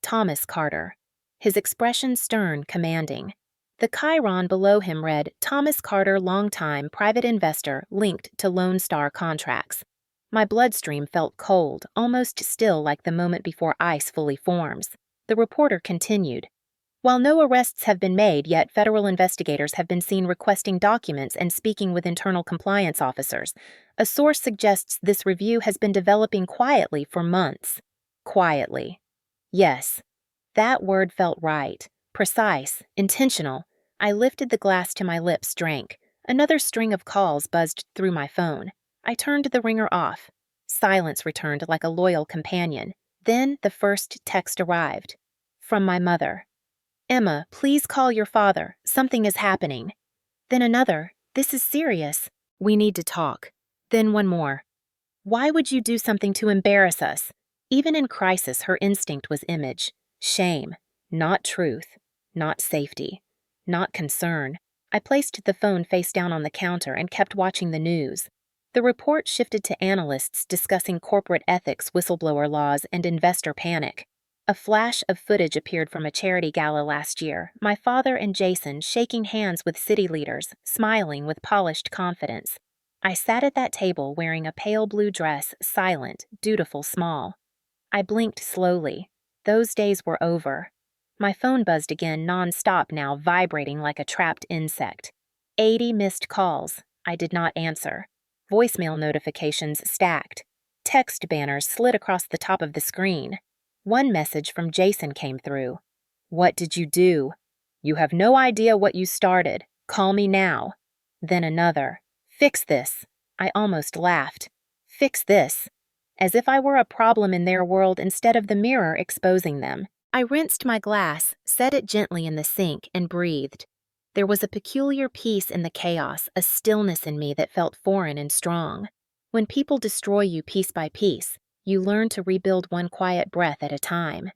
Thomas Carter. His expression stern, commanding. The chyron below him read, Thomas Carter, longtime private investor linked to Lone Star contracts. My bloodstream felt cold, almost still, like the moment before ice fully forms. The reporter continued. While no arrests have been made, yet federal investigators have been seen requesting documents and speaking with internal compliance officers. A source suggests this review has been developing quietly for months. Quietly. Yes, that word felt right. Precise, intentional. I lifted the glass to my lips, drank. Another string of calls buzzed through my phone. I turned the ringer off. Silence returned like a loyal companion. Then the first text arrived. From my mother. Emma, please call your father. Something is happening. Then another. This is serious. We need to talk. Then one more. Why would you do something to embarrass us? Even in crisis, her instinct was image. Shame. Not truth. Not safety. Not concern. I placed the phone face down on the counter and kept watching the news. The report shifted to analysts discussing corporate ethics, whistleblower laws, and investor panic. A flash of footage appeared from a charity gala last year, my father and Jason shaking hands with city leaders, smiling with polished confidence. I sat at that table wearing a pale blue dress, silent, dutiful, small. I blinked slowly. Those days were over. My phone buzzed again, non-stop now, vibrating like a trapped insect. 80 missed calls. I did not answer. Voicemail notifications stacked. Text banners slid across the top of the screen. One message from Jason came through. What did you do? You have no idea what you started. Call me now. Then another. Fix this. I almost laughed. Fix this. As if I were a problem in their world instead of the mirror exposing them. I rinsed my glass, set it gently in the sink, and breathed. There was a peculiar peace in the chaos, a stillness in me that felt foreign and strong. When people destroy you piece by piece, you learn to rebuild one quiet breath at a time.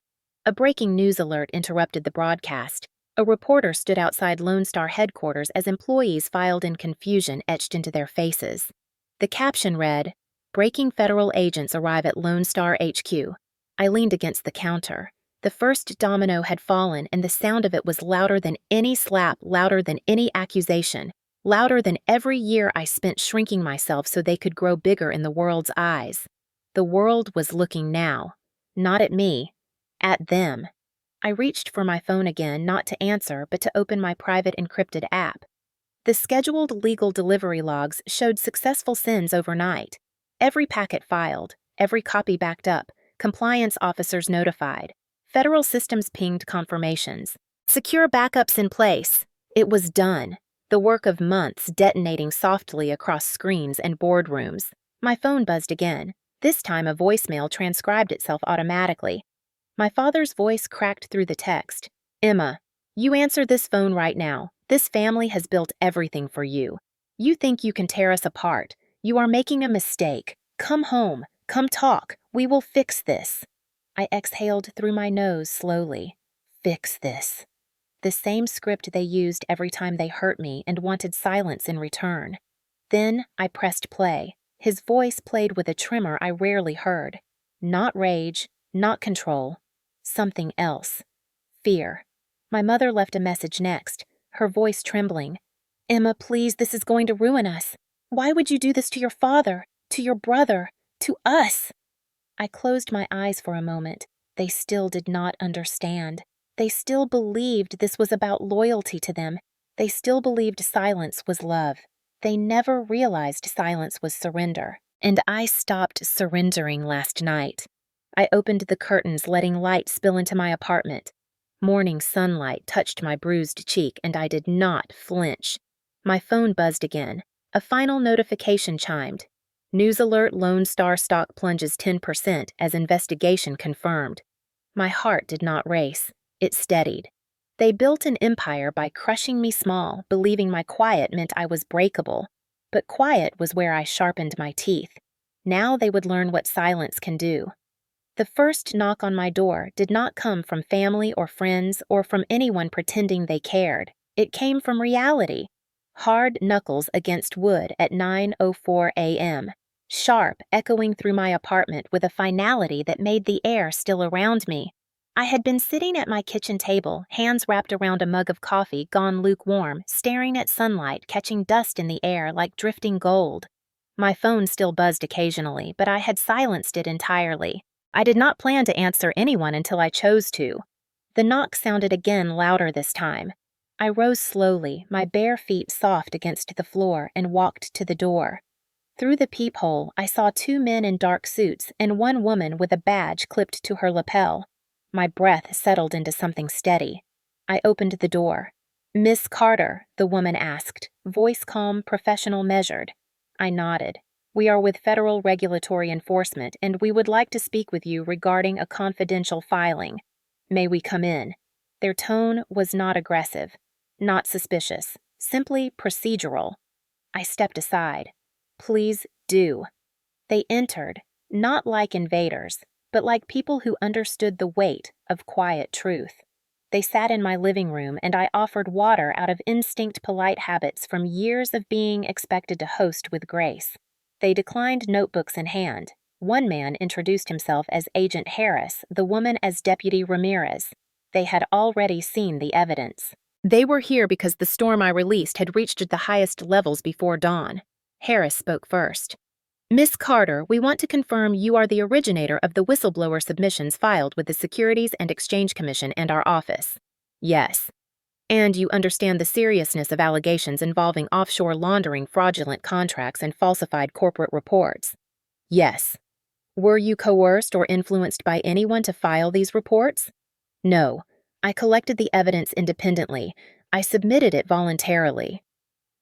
A breaking news alert interrupted the broadcast. A reporter stood outside Lone Star headquarters as employees filed in, confusion etched into their faces. The caption read, Breaking federal agents arrive at Lone Star HQ. I leaned against the counter. The first domino had fallen, and the sound of it was louder than any slap, louder than any accusation, louder than every year I spent shrinking myself so they could grow bigger in the world's eyes. The world was looking now, not at me, at them. I reached for my phone again, not to answer, but to open my private encrypted app. The scheduled legal delivery logs showed successful sends overnight. Every packet filed, every copy backed up, compliance officers notified. Federal systems pinged confirmations. Secure backups in place. It was done. The work of months detonating softly across screens and boardrooms. My phone buzzed again. This time a voicemail transcribed itself automatically. My father's voice cracked through the text. Emma, you answer this phone right now. This family has built everything for you. You think you can tear us apart. You are making a mistake. Come home. Come talk. We will fix this. I exhaled through my nose slowly. Fix this. The same script they used every time they hurt me and wanted silence in return. Then I pressed play. His voice played with a tremor I rarely heard. Not rage, not control. Something else. Fear. My mother left a message next, her voice trembling. "Emma, please, this is going to ruin us. Why would you do this to your father, to your brother, to us?" I closed my eyes for a moment. They still did not understand. They still believed this was about loyalty to them. They still believed silence was love. They never realized silence was surrender. And I stopped surrendering last night. I opened the curtains, letting light spill into my apartment. Morning sunlight touched my bruised cheek, and I did not flinch. My phone buzzed again. A final notification chimed. News alert: Lone Star stock plunges 10% as investigation confirmed. My heart did not race. It steadied. They built an empire by crushing me small, believing my quiet meant I was breakable. But quiet was where I sharpened my teeth. Now they would learn what silence can do. The first knock on my door did not come from family or friends or from anyone pretending they cared. It came from reality. Hard knuckles against wood at 9:04 a.m., sharp, echoing through my apartment with a finality that made the air still around me. I had been sitting at my kitchen table, hands wrapped around a mug of coffee gone lukewarm, staring at sunlight catching dust in the air like drifting gold. My phone still buzzed occasionally, but I had silenced it entirely. I did not plan to answer anyone until I chose to. The knock sounded again, louder this time. I rose slowly, my bare feet soft against the floor, and walked to the door. Through the peephole, I saw 2 men in dark suits and 1 woman with a badge clipped to her lapel. My breath settled into something steady. I opened the door. "Miss Carter," the woman asked, voice calm, professional, measured. I nodded. "We are with Federal Regulatory Enforcement, and we would like to speak with you regarding a confidential filing. May we come in?" Their tone was not aggressive, not suspicious, simply procedural. I stepped aside. "Please do." They entered, not like invaders, but like people who understood the weight of quiet truth. They sat in my living room, and I offered water out of instinct polite habits from years of being expected to host with grace. They declined, notebooks in hand. One man introduced himself as Agent Harris, the woman as Deputy Ramirez. They had already seen the evidence. They were here because the storm I released had reached the highest levels before dawn. Harris spoke first. "Miss Carter, we want to confirm you are the originator of the whistleblower submissions filed with the Securities and Exchange Commission and our office." "Yes." "And you understand the seriousness of allegations involving offshore laundering, fraudulent contracts, and falsified corporate reports." "Yes." "Were you coerced or influenced by anyone to file these reports?" "No. I collected the evidence independently. I submitted it voluntarily."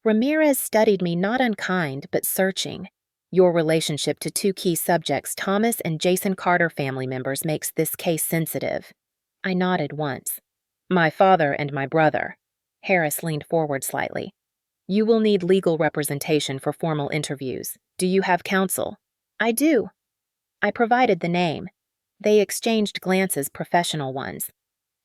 Ramirez studied me, not unkind, but searching. "Your relationship to 2 key subjects, Thomas and Jason Carter family members, makes this case sensitive." I nodded once. "My father and my brother." Harris leaned forward slightly. "You will need legal representation for formal interviews. Do you have counsel?" "I do." I provided the name. They exchanged glances, professional ones.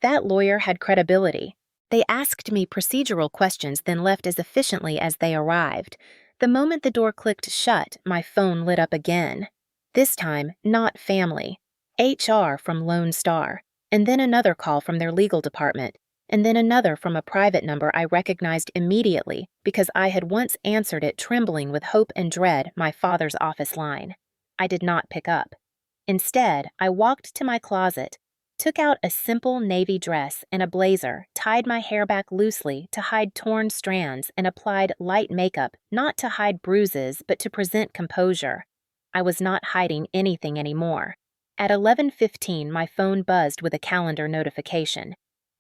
That lawyer had credibility. They asked me procedural questions, then left as efficiently as they arrived. The moment the door clicked shut, my phone lit up again. This time, not family. HR from Lone Star, and then another call from their legal department, and then another from a private number I recognized immediately because I had once answered it trembling with hope and dread, my father's office line. I did not pick up. Instead, I walked to my closet, took out a simple navy dress and a blazer, tied my hair back loosely to hide torn strands, and applied light makeup, not to hide bruises, but to present composure. I was not hiding anything anymore. At 11:15, my phone buzzed with a calendar notification.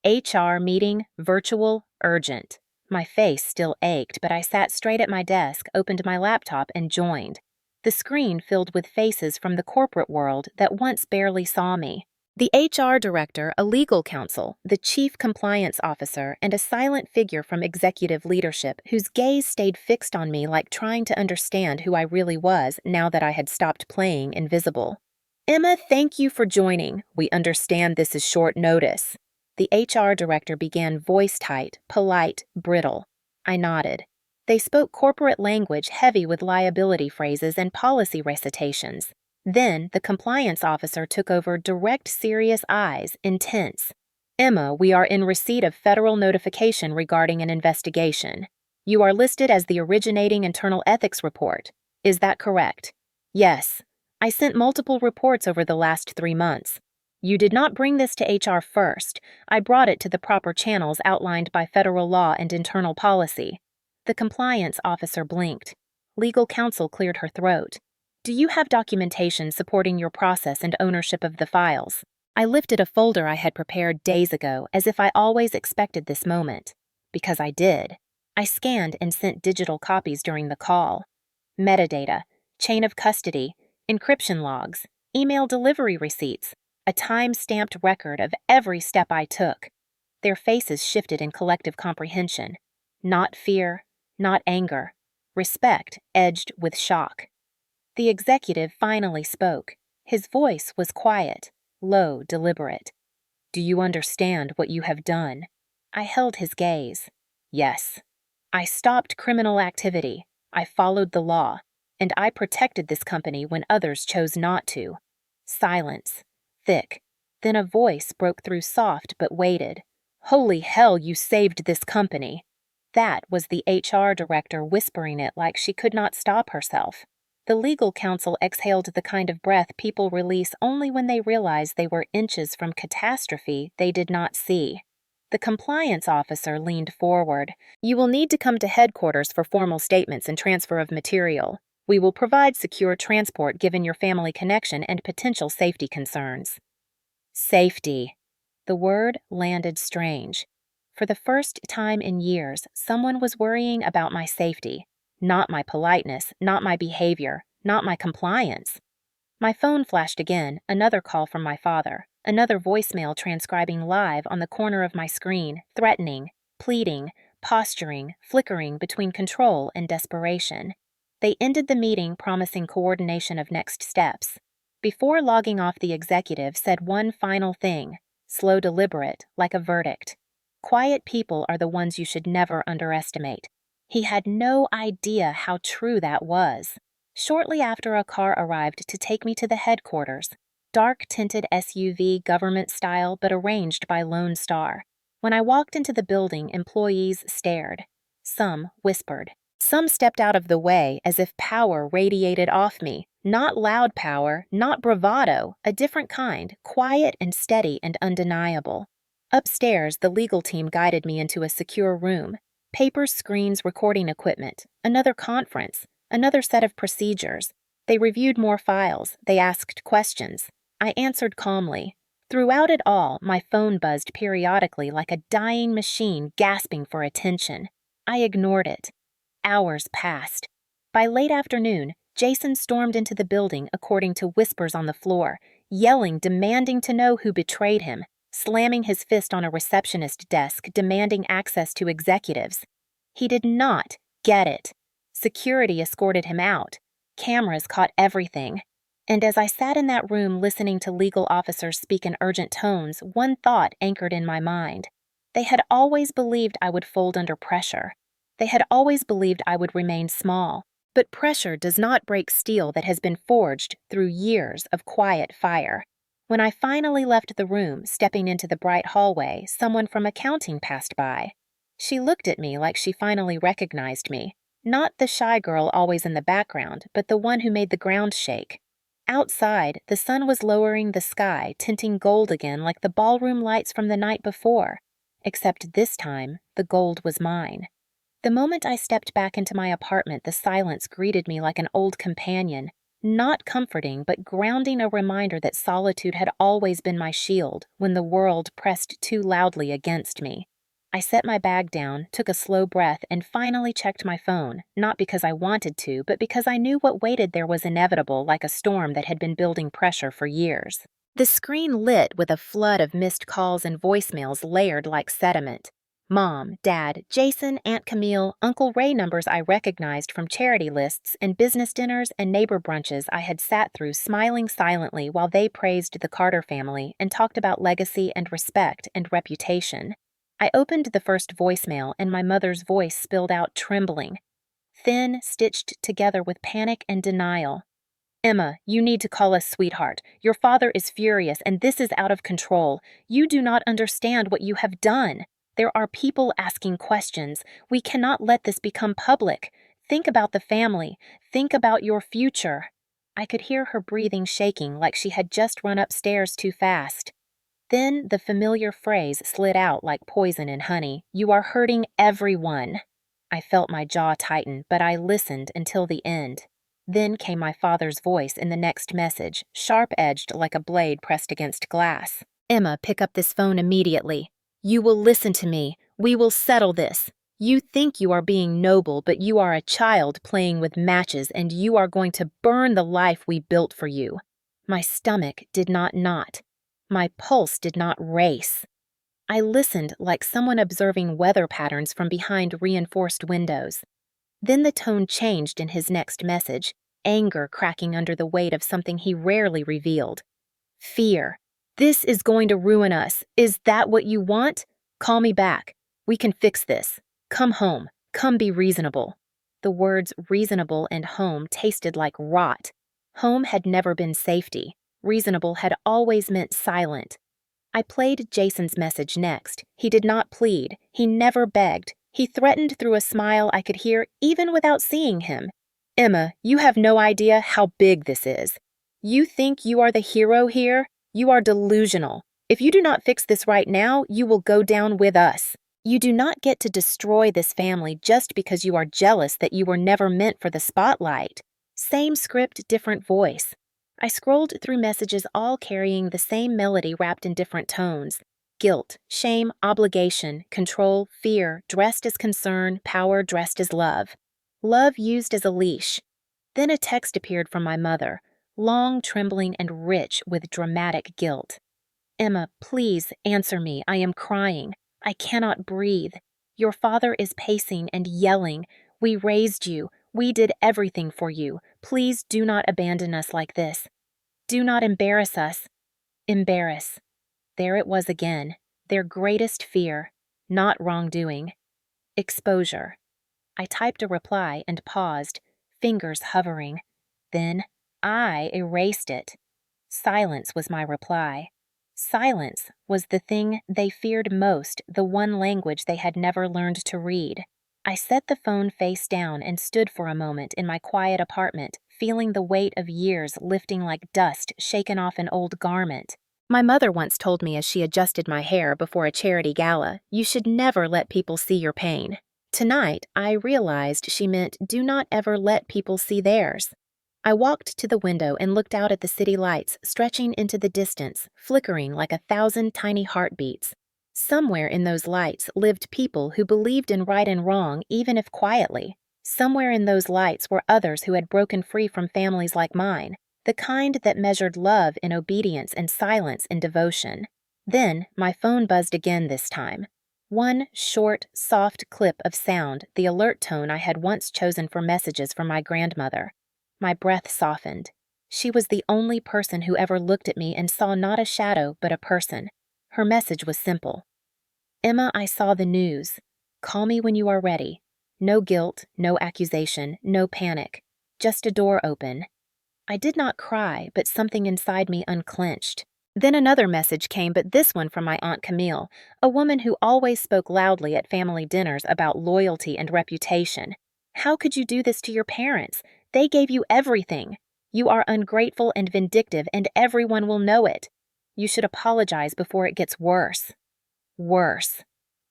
HR meeting, virtual, urgent. My face still ached, but I sat straight at my desk, opened my laptop, and joined. The screen filled with faces from the corporate world that once barely saw me. The HR director, a legal counsel, the chief compliance officer, and a silent figure from executive leadership whose gaze stayed fixed on me like trying to understand who I really was now that I had stopped playing invisible. "Emma, thank you for joining. We understand this is short notice." The HR director began, voice tight, polite, brittle. I nodded. They spoke corporate language heavy with liability phrases and policy recitations. Then the compliance officer took over, direct, serious eyes, intense. Emma, we are in receipt of federal notification regarding an investigation. You are listed as the originating internal ethics report. Is that correct? Yes. I sent multiple reports over the last 3 months. You did not bring this to HR first. I brought it to the proper channels outlined by federal law and internal policy. The compliance officer blinked. Legal counsel cleared her throat. Do you have documentation supporting your process and ownership of the files? I lifted a folder I had prepared days ago as if I always expected this moment. Because I did. I scanned and sent digital copies during the call. Metadata, chain of custody, encryption logs, email delivery receipts, a time-stamped record of every step I took. Their faces shifted in collective comprehension. Not fear, not anger. Respect edged with shock. The executive finally spoke. His voice was quiet, low, deliberate. Do you understand what you have done? I held his gaze. Yes. I stopped criminal activity. I followed the law. And I protected this company when others chose not to. Silence. Thick. Then a voice broke through soft but weighted. Holy hell, you saved this company. That was the HR director whispering it like she could not stop herself. The legal counsel exhaled the kind of breath people release only when they realize they were inches from catastrophe they did not see. The compliance officer leaned forward. You will need to come to headquarters for formal statements and transfer of material. We will provide secure transport given your family connection and potential safety concerns. Safety. The word landed strange. For the first time in years, someone was worrying about my safety. Not my politeness, not my behavior, not my compliance. My phone flashed again, another call from my father, another voicemail transcribing live on the corner of my screen, threatening, pleading, posturing, flickering between control and desperation. They ended the meeting promising coordination of next steps. Before logging off, the executive said one final thing, slow, deliberate, like a verdict. Quiet people are the ones you should never underestimate. He had no idea how true that was. Shortly after, a car arrived to take me to the headquarters. Dark-tinted SUV, government style, but arranged by Lone Star. When I walked into the building, employees stared. Some whispered. Some stepped out of the way as if power radiated off me. Not loud power, not bravado, a different kind, quiet and steady and undeniable. Upstairs, the legal team guided me into a secure room. Papers, screens, recording equipment, another conference, another set of procedures. They reviewed more files. They asked questions. I answered calmly. Throughout it all, my phone buzzed periodically like a dying machine gasping for attention. I ignored it. Hours passed. By late afternoon, Jason stormed into the building according to whispers on the floor, yelling, demanding to know who betrayed him, slamming his fist on a receptionist desk, demanding access to executives. He did not get it. Security escorted him out. Cameras caught everything. And as I sat in that room listening to legal officers speak in urgent tones, one thought anchored in my mind. They had always believed I would fold under pressure. They had always believed I would remain small. But pressure does not break steel that has been forged through years of quiet fire. When I finally left the room, stepping into the bright hallway, someone from accounting passed by. She looked at me like she finally recognized me. Not the shy girl always in the background, but the one who made the ground shake. Outside, the sun was lowering the sky, tinting gold again like the ballroom lights from the night before. Except this time, the gold was mine. The moment I stepped back into my apartment, the silence greeted me like an old companion. Not comforting, but grounding, a reminder that solitude had always been my shield when the world pressed too loudly against me. I set my bag down, took a slow breath, and finally checked my phone, not because I wanted to, but because I knew what waited there was inevitable, like a storm that had been building pressure for years. The screen lit with a flood of missed calls and voicemails layered like sediment. Mom, Dad, Jason, Aunt Camille, Uncle Ray numbers I recognized from charity lists and business dinners and neighbor brunches I had sat through, smiling silently while they praised the Carter family and talked about legacy and respect and reputation. I opened the first voicemail and my mother's voice spilled out trembling, thin, stitched together with panic and denial. Emma, you need to call us sweetheart. Your father is furious and this is out of control. You do not understand what you have done. There are people asking questions. We cannot let this become public. Think about the family. Think about your future. I could hear her breathing shaking like she had just run upstairs too fast. Then the familiar phrase slid out like poison in honey. You are hurting everyone. I felt my jaw tighten, but I listened until the end. Then came my father's voice in the next message, sharp-edged like a blade pressed against glass. Emma, pick up this phone immediately. You will listen to me. We will settle this. You think you are being noble, but you are a child playing with matches, and you are going to burn the life we built for you. My stomach did not knot. My pulse did not race. I listened like someone observing weather patterns from behind reinforced windows. Then the tone changed in his next message, anger cracking under the weight of something he rarely revealed. Fear. This is going to ruin us. Is that what you want? Call me back. We can fix this. Come home. Come be reasonable. The words reasonable and home tasted like rot. Home had never been safety. Reasonable had always meant silent. I played Jason's message next. He did not plead. He never begged. He threatened through a smile I could hear even without seeing him. Emma, you have no idea how big this is. You think you are the hero here? You are delusional. If you do not fix this right now, you will go down with us. You do not get to destroy this family just because you are jealous that you were never meant for the spotlight. Same script, different voice. I scrolled through messages all carrying the same melody wrapped in different tones. Guilt, shame, obligation, control, fear, dressed as concern, power dressed as love. Love used as a leash. Then a text appeared from my mother, long, trembling, and rich with dramatic guilt. Emma, please answer me. I am crying. I cannot breathe. Your father is pacing and yelling. We raised you. We did everything for you. Please do not abandon us like this. Do not embarrass us. Embarrass. There it was again. Their greatest fear. Not wrongdoing. Exposure. I typed a reply and paused, fingers hovering. Then I erased it. Silence was my reply. Silence was the thing they feared most, the one language they had never learned to read. I set the phone face down and stood for a moment in my quiet apartment, feeling the weight of years lifting like dust shaken off an old garment. My mother once told me as she adjusted my hair before a charity gala, you should never let people see your pain. Tonight, I realized she meant do not ever let people see theirs. I walked to the window and looked out at the city lights stretching into the distance, flickering like 1,000 tiny heartbeats. Somewhere in those lights lived people who believed in right and wrong, even if quietly. Somewhere in those lights were others who had broken free from families like mine, the kind that measured love in obedience and silence in devotion. Then my phone buzzed again this time. One short, soft clip of sound, the alert tone I had once chosen for messages from my grandmother. My breath softened. She was the only person who ever looked at me and saw not a shadow but a person. Her message was simple. Emma, I saw the news. Call me when you are ready. No guilt, no accusation, no panic. Just a door open. I did not cry, but something inside me unclenched. Then another message came, but this one from my Aunt Camille, a woman who always spoke loudly at family dinners about loyalty and reputation. How could you do this to your parents? They gave you everything. You are ungrateful and vindictive, and everyone will know it. You should apologize before it gets worse. Worse.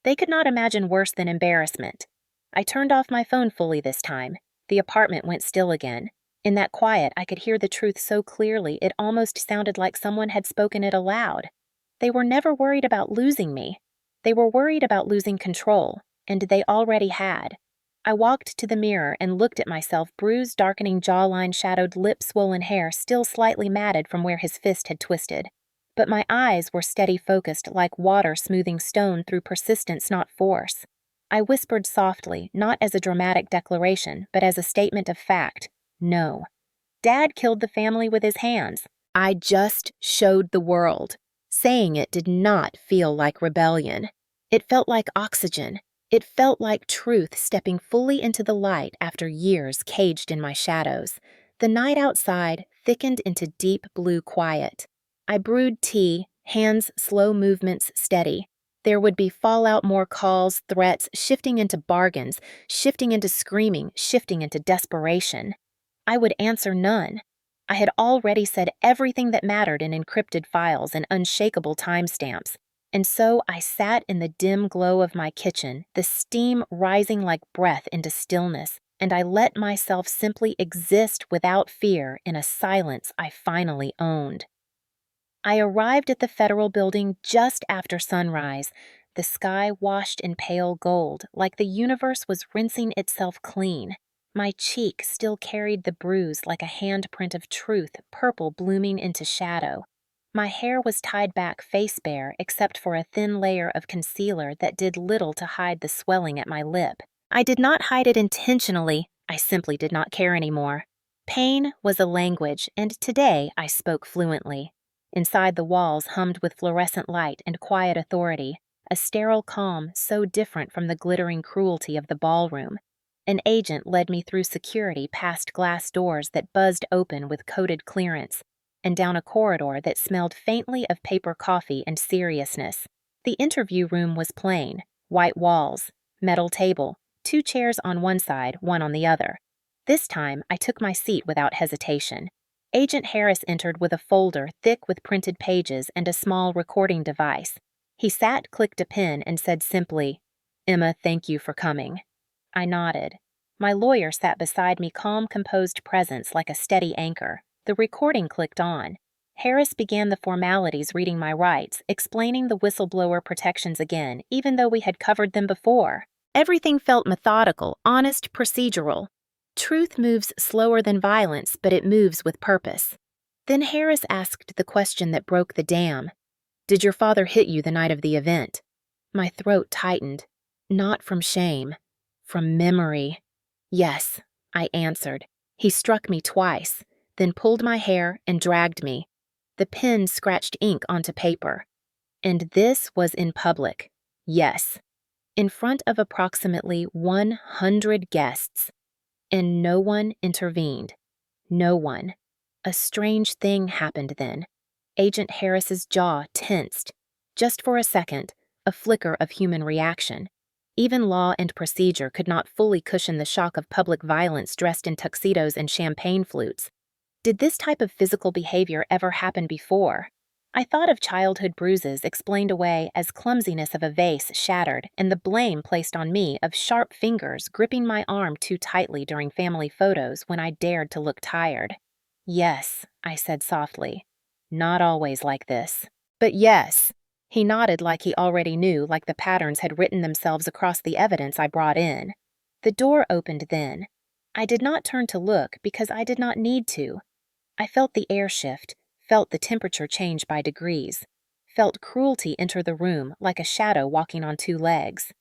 They could not imagine worse than embarrassment. I turned off my phone fully this time. The apartment went still again. In that quiet, I could hear the truth so clearly it almost sounded like someone had spoken it aloud. They were never worried about losing me. They were worried about losing control, and they already had. I walked to the mirror and looked at myself, bruised, darkening jawline, shadowed lip, swollen hair, still slightly matted from where his fist had twisted. But my eyes were steady focused, like water smoothing stone through persistence, not force. I whispered softly, not as a dramatic declaration, but as a statement of fact. No. Dad killed the family with his hands. I just showed the world. Saying it did not feel like rebellion. It felt like oxygen. It felt like truth stepping fully into the light after years caged in my shadows. The night outside, thickened into deep blue quiet. I brewed tea, hands slow movements steady. There would be fallout, more calls, threats, shifting into bargains, shifting into screaming, shifting into desperation. I would answer none. I had already said everything that mattered in encrypted files and unshakable timestamps. And so I sat in the dim glow of my kitchen, the steam rising like breath into stillness, and I let myself simply exist without fear in a silence I finally owned. I arrived at the federal building just after sunrise, the sky washed in pale gold, like the universe was rinsing itself clean. My cheek still carried the bruise like a handprint of truth, purple blooming into shadow. My hair was tied back face bare except for a thin layer of concealer that did little to hide the swelling at my lip. I did not hide it intentionally, I simply did not care anymore. Pain was a language, and today I spoke fluently. Inside the walls hummed with fluorescent light and quiet authority, a sterile calm so different from the glittering cruelty of the ballroom. An agent led me through security past glass doors that buzzed open with coded clearance, and down a corridor that smelled faintly of paper coffee and seriousness. The interview room was plain, white walls, metal table, 2 chairs on one side, one on the other. This time, I took my seat without hesitation. Agent Harris entered with a folder thick with printed pages and a small recording device. He sat, clicked a pen, and said simply, "Emma, thank you for coming." I nodded. My lawyer sat beside me, calm, composed presence like a steady anchor. The recording clicked on. Harris began the formalities, reading my rights, explaining the whistleblower protections again, even though we had covered them before. Everything felt methodical, honest, procedural. Truth moves slower than violence, but it moves with purpose. Then Harris asked the question that broke the dam. "Did your father hit you the night of the event?" My throat tightened. Not from shame. From memory. "Yes," I answered. "He struck me twice, then pulled my hair and dragged me." The pen scratched ink onto paper. "And this was in public." "Yes." "In front of approximately 100 guests. And no one intervened. No one." A strange thing happened then. Agent Harris's jaw tensed. Just for a second, a flicker of human reaction. Even law and procedure could not fully cushion the shock of public violence dressed in tuxedos and champagne flutes. Did this type of physical behavior ever happen before? I thought of childhood bruises explained away as clumsiness of a vase shattered and the blame placed on me of sharp fingers gripping my arm too tightly during family photos when I dared to look tired. "Yes," I said softly. "Not always like this." "But yes." He nodded like he already knew, like the patterns had written themselves across the evidence I brought in. The door opened then. I did not turn to look because I did not need to. I felt the air shift, felt the temperature change by degrees, felt cruelty enter the room like a shadow walking on 2 legs.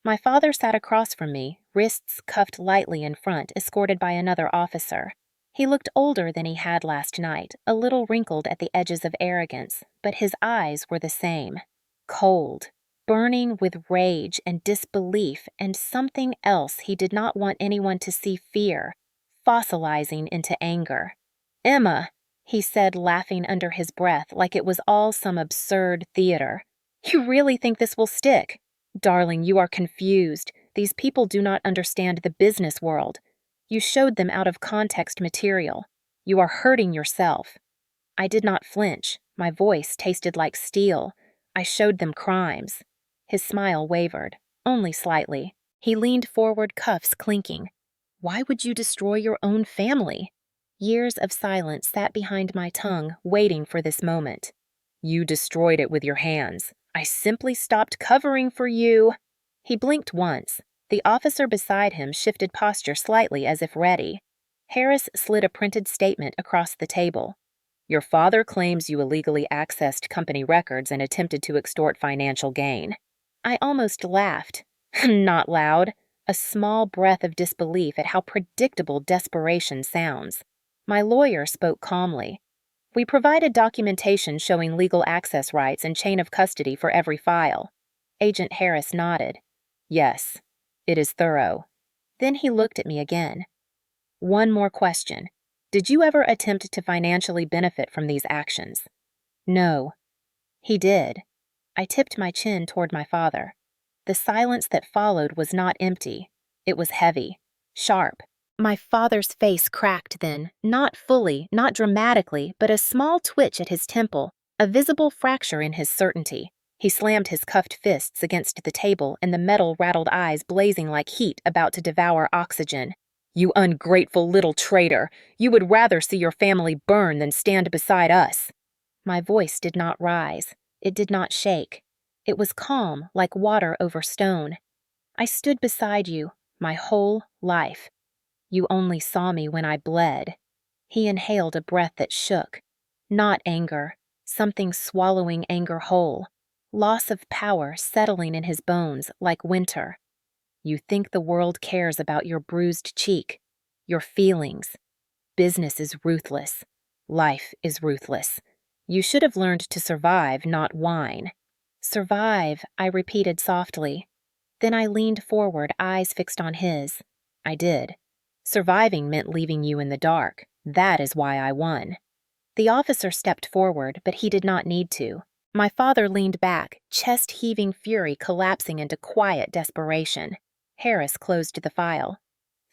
My father sat across from me, wrists cuffed lightly in front, escorted by another officer. He looked older than he had last night, a little wrinkled at the edges of arrogance, but his eyes were the same. Cold, burning with rage and disbelief and something else he did not want anyone to see, fear, fossilizing into anger. "Emma," he said, laughing under his breath like it was all some absurd theater. "You really think this will stick? Darling, you are confused. These people do not understand the business world. You showed them out of context material. You are hurting yourself." I did not flinch. My voice tasted like steel. I showed them crimes. His smile wavered, only slightly. He leaned forward, cuffs clinking. "Why would you destroy your own family?" Years of silence sat behind my tongue, waiting for this moment. "You destroyed it with your hands. I simply stopped covering for you." He blinked once. The officer beside him shifted posture slightly as if ready. Harris slid a printed statement across the table. "Your father claims you illegally accessed company records and attempted to extort financial gain." I almost laughed. Not loud. A small breath of disbelief at how predictable desperation sounds. My lawyer spoke calmly. "We provided documentation showing legal access rights and chain of custody for every file." Agent Harris nodded. "Yes, it is thorough." Then he looked at me again. "One more question. Did you ever attempt to financially benefit from these actions? No. He did. I tipped my chin toward my father. The silence that followed was not empty. It was heavy, sharp. My father's face cracked then, not fully, not dramatically, but a small twitch at his temple, a visible fracture in his certainty. He slammed his cuffed fists against the table and the metal-rattled eyes blazing like heat about to devour oxygen. You ungrateful little traitor! You would rather see your family burn than stand beside us. My voice did not rise. It did not shake. It was calm, like water over stone. I stood beside you, my whole life. You only saw me when I bled. He inhaled a breath that shook. Not anger, something swallowing anger whole. Loss of power settling in his bones like winter. You think the world cares about your bruised cheek, your feelings. Business is ruthless. Life is ruthless. You should have learned to survive, not whine. Survive, I repeated softly. Then I leaned forward, eyes fixed on his. I did. Surviving meant leaving you in the dark. That is why I won. The officer stepped forward, but he did not need to. My father leaned back, chest-heaving fury collapsing into quiet desperation. Harris closed the file.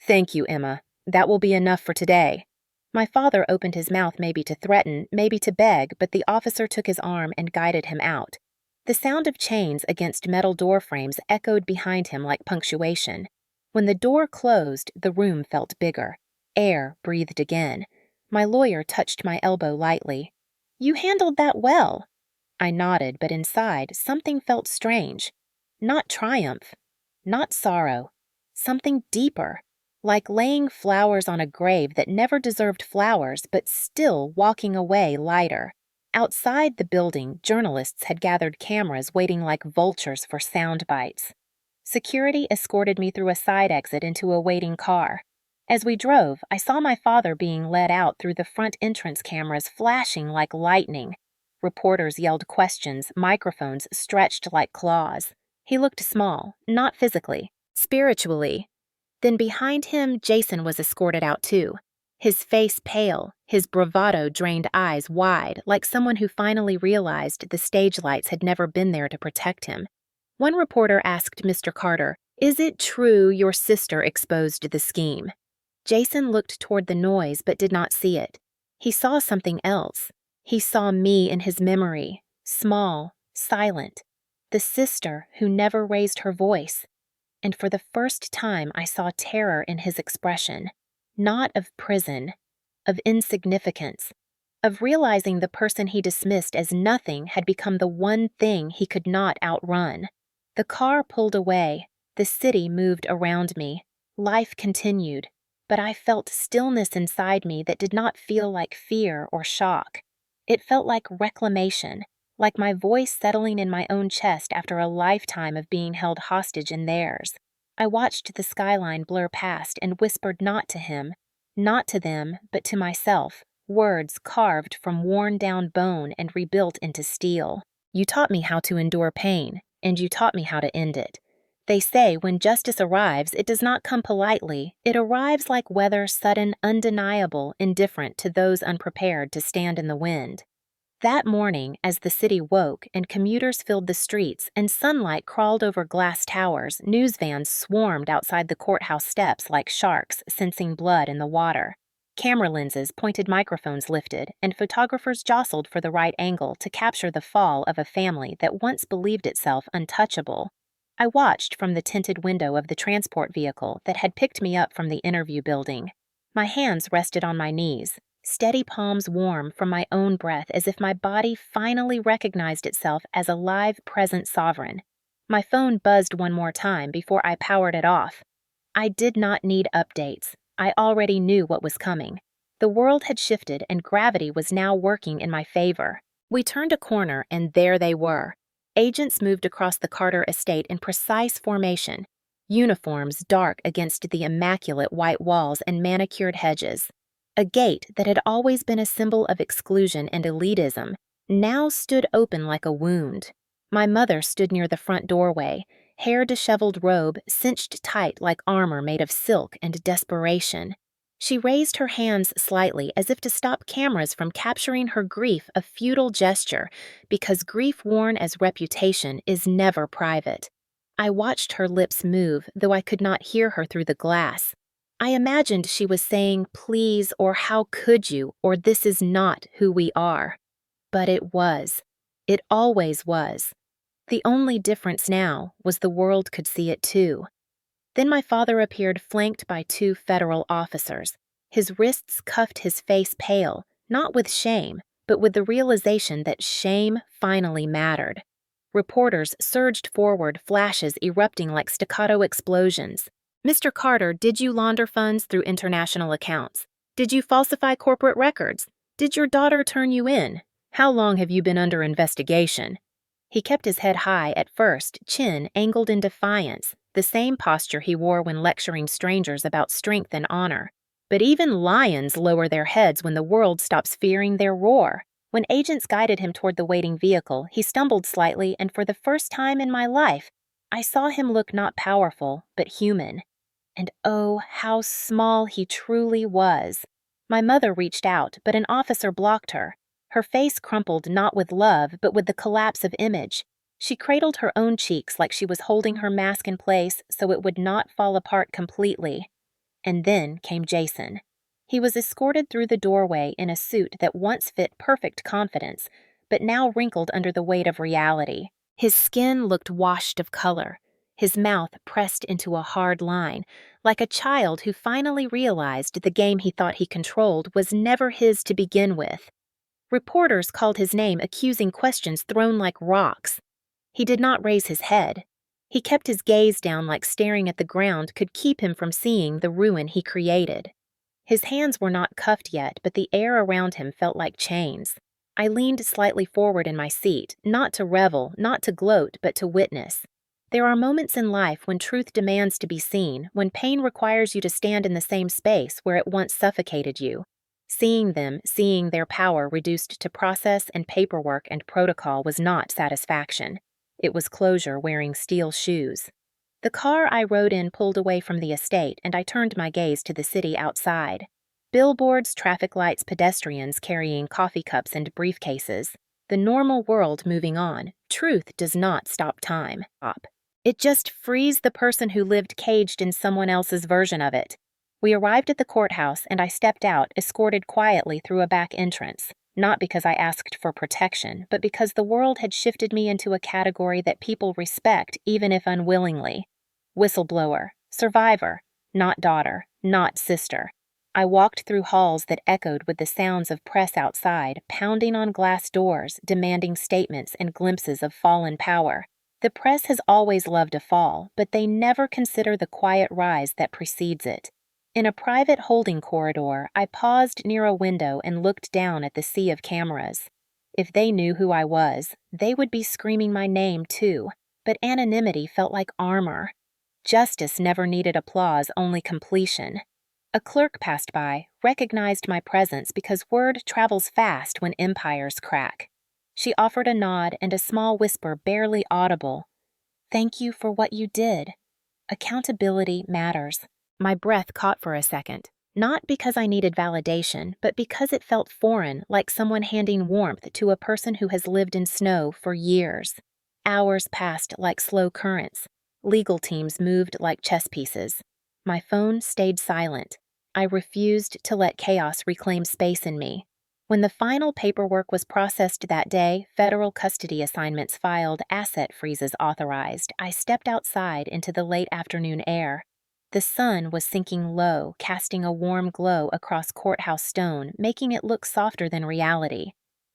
Thank you, Emma. That will be enough for today. My father opened his mouth maybe to threaten, maybe to beg, but the officer took his arm and guided him out. The sound of chains against metal door frames echoed behind him like punctuation. When the door closed, the room felt bigger. Air breathed again. My lawyer touched my elbow lightly. You handled that well. I nodded, but inside, something felt strange. Not triumph. Not sorrow. Something deeper. Like laying flowers on a grave that never deserved flowers, but still walking away lighter. Outside the building, journalists had gathered cameras waiting like vultures for sound bites. Security escorted me through a side exit into a waiting car. As we drove, I saw my father being led out through the front entrance cameras flashing like lightning. Reporters yelled questions, microphones stretched like claws. He looked small, not physically, spiritually. Then behind him, Jason was escorted out too. His face pale, his bravado-drained eyes wide, like someone who finally realized the stage lights had never been there to protect him. One reporter asked Mr. Carter, "Is it true your sister exposed the scheme?" Jason looked toward the noise but did not see it. He saw something else. He saw me in his memory, small, silent, the sister who never raised her voice. And for the first time I saw terror in his expression, not of prison, of insignificance, of realizing the person he dismissed as nothing had become the one thing he could not outrun. The car pulled away, the city moved around me, life continued, but I felt stillness inside me that did not feel like fear or shock. It felt like reclamation, like my voice settling in my own chest after a lifetime of being held hostage in theirs. I watched the skyline blur past and whispered not to him, not to them, but to myself, words carved from worn-down bone and rebuilt into steel. You taught me how to endure pain, and you taught me how to end it. They say when justice arrives, it does not come politely. It arrives like weather, sudden, undeniable, indifferent to those unprepared to stand in the wind. That morning, as the city woke and commuters filled the streets and sunlight crawled over glass towers, news vans swarmed outside the courthouse steps like sharks sensing blood in the water. Camera lenses, pointed microphones lifted, and photographers jostled for the right angle to capture the fall of a family that once believed itself untouchable. I watched from the tinted window of the transport vehicle that had picked me up from the interview building. My hands rested on my knees, steady palms warm from my own breath as if my body finally recognized itself as a live, present sovereign. My phone buzzed one more time before I powered it off. I did not need updates. I already knew what was coming. The world had shifted and gravity was now working in my favor. We turned a corner and there they were. Agents moved across the Carter estate in precise formation, uniforms dark against the immaculate white walls and manicured hedges. A gate that had always been a symbol of exclusion and elitism now stood open like a wound. My mother stood near the front doorway, hair disheveled robe cinched tight like armor made of silk and desperation. She raised her hands slightly as if to stop cameras from capturing her grief, a futile gesture, because grief worn as reputation is never private. I watched her lips move, though I could not hear her through the glass. I imagined she was saying, "Please," or "How could you," or "This is not who we are." But it was. It always was. The only difference now was the world could see it too. Then my father appeared flanked by two federal officers. His wrists cuffed, his face pale, not with shame, but with the realization that shame finally mattered. Reporters surged forward, flashes erupting like staccato explosions. "Mr. Carter, did you launder funds through international accounts? Did you falsify corporate records? Did your daughter turn you in? How long have you been under investigation?" He kept his head high at first, chin angled in defiance, the same posture he wore when lecturing strangers about strength and honor. But even lions lower their heads when the world stops fearing their roar. When agents guided him toward the waiting vehicle, he stumbled slightly, and for the first time in my life, I saw him look not powerful, but human. And oh, how small he truly was. My mother reached out, but an officer blocked her. Her face crumpled not with love, but with the collapse of image. She cradled her own cheeks like she was holding her mask in place so it would not fall apart completely. And then came Jason. He was escorted through the doorway in a suit that once fit perfect confidence, but now wrinkled under the weight of reality. His skin looked washed of color, his mouth pressed into a hard line, like a child who finally realized the game he thought he controlled was never his to begin with. Reporters called his name, accusing questions thrown like rocks. He did not raise his head. He kept his gaze down like staring at the ground could keep him from seeing the ruin he created. His hands were not cuffed yet, but the air around him felt like chains. I leaned slightly forward in my seat, not to revel, not to gloat, but to witness. There are moments in life when truth demands to be seen, when pain requires you to stand in the same space where it once suffocated you. Seeing them, seeing their power reduced to process and paperwork and protocol was not satisfaction. It was closure wearing steel shoes. The car I rode in pulled away from the estate, and I turned my gaze to the city outside. Billboards, traffic lights, pedestrians carrying coffee cups and briefcases. The normal world moving on. Truth does not stop time. It just frees the person who lived caged in someone else's version of it. We arrived at the courthouse, and I stepped out, escorted quietly through a back entrance. Not because I asked for protection, but because the world had shifted me into a category that people respect even if unwillingly. Whistleblower, survivor, not daughter, not sister. I walked through halls that echoed with the sounds of press outside, pounding on glass doors, demanding statements and glimpses of fallen power. The press has always loved a fall, but they never consider the quiet rise that precedes it. In a private holding corridor, I paused near a window and looked down at the sea of cameras. If they knew who I was, they would be screaming my name too, but anonymity felt like armor. Justice never needed applause, only completion. A clerk passed by, recognized my presence because word travels fast when empires crack. She offered a nod and a small whisper barely audible. "Thank you for what you did. Accountability matters." My breath caught for a second, not because I needed validation, but because it felt foreign, like someone handing warmth to a person who has lived in snow for years. Hours passed like slow currents. Legal teams moved like chess pieces. My phone stayed silent. I refused to let chaos reclaim space in me. When the final paperwork was processed that day, federal custody assignments filed, asset freezes authorized, I stepped outside into the late afternoon air. The sun was sinking low, casting a warm glow across courthouse stone, making it look softer than reality.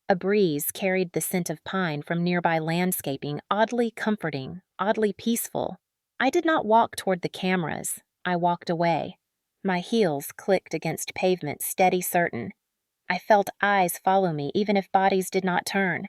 A breeze carried the scent of pine from nearby landscaping, oddly comforting, oddly peaceful. I did not walk toward the cameras. I walked away. My heels clicked against pavement, steady, certain. I felt eyes follow me even if bodies did not turn.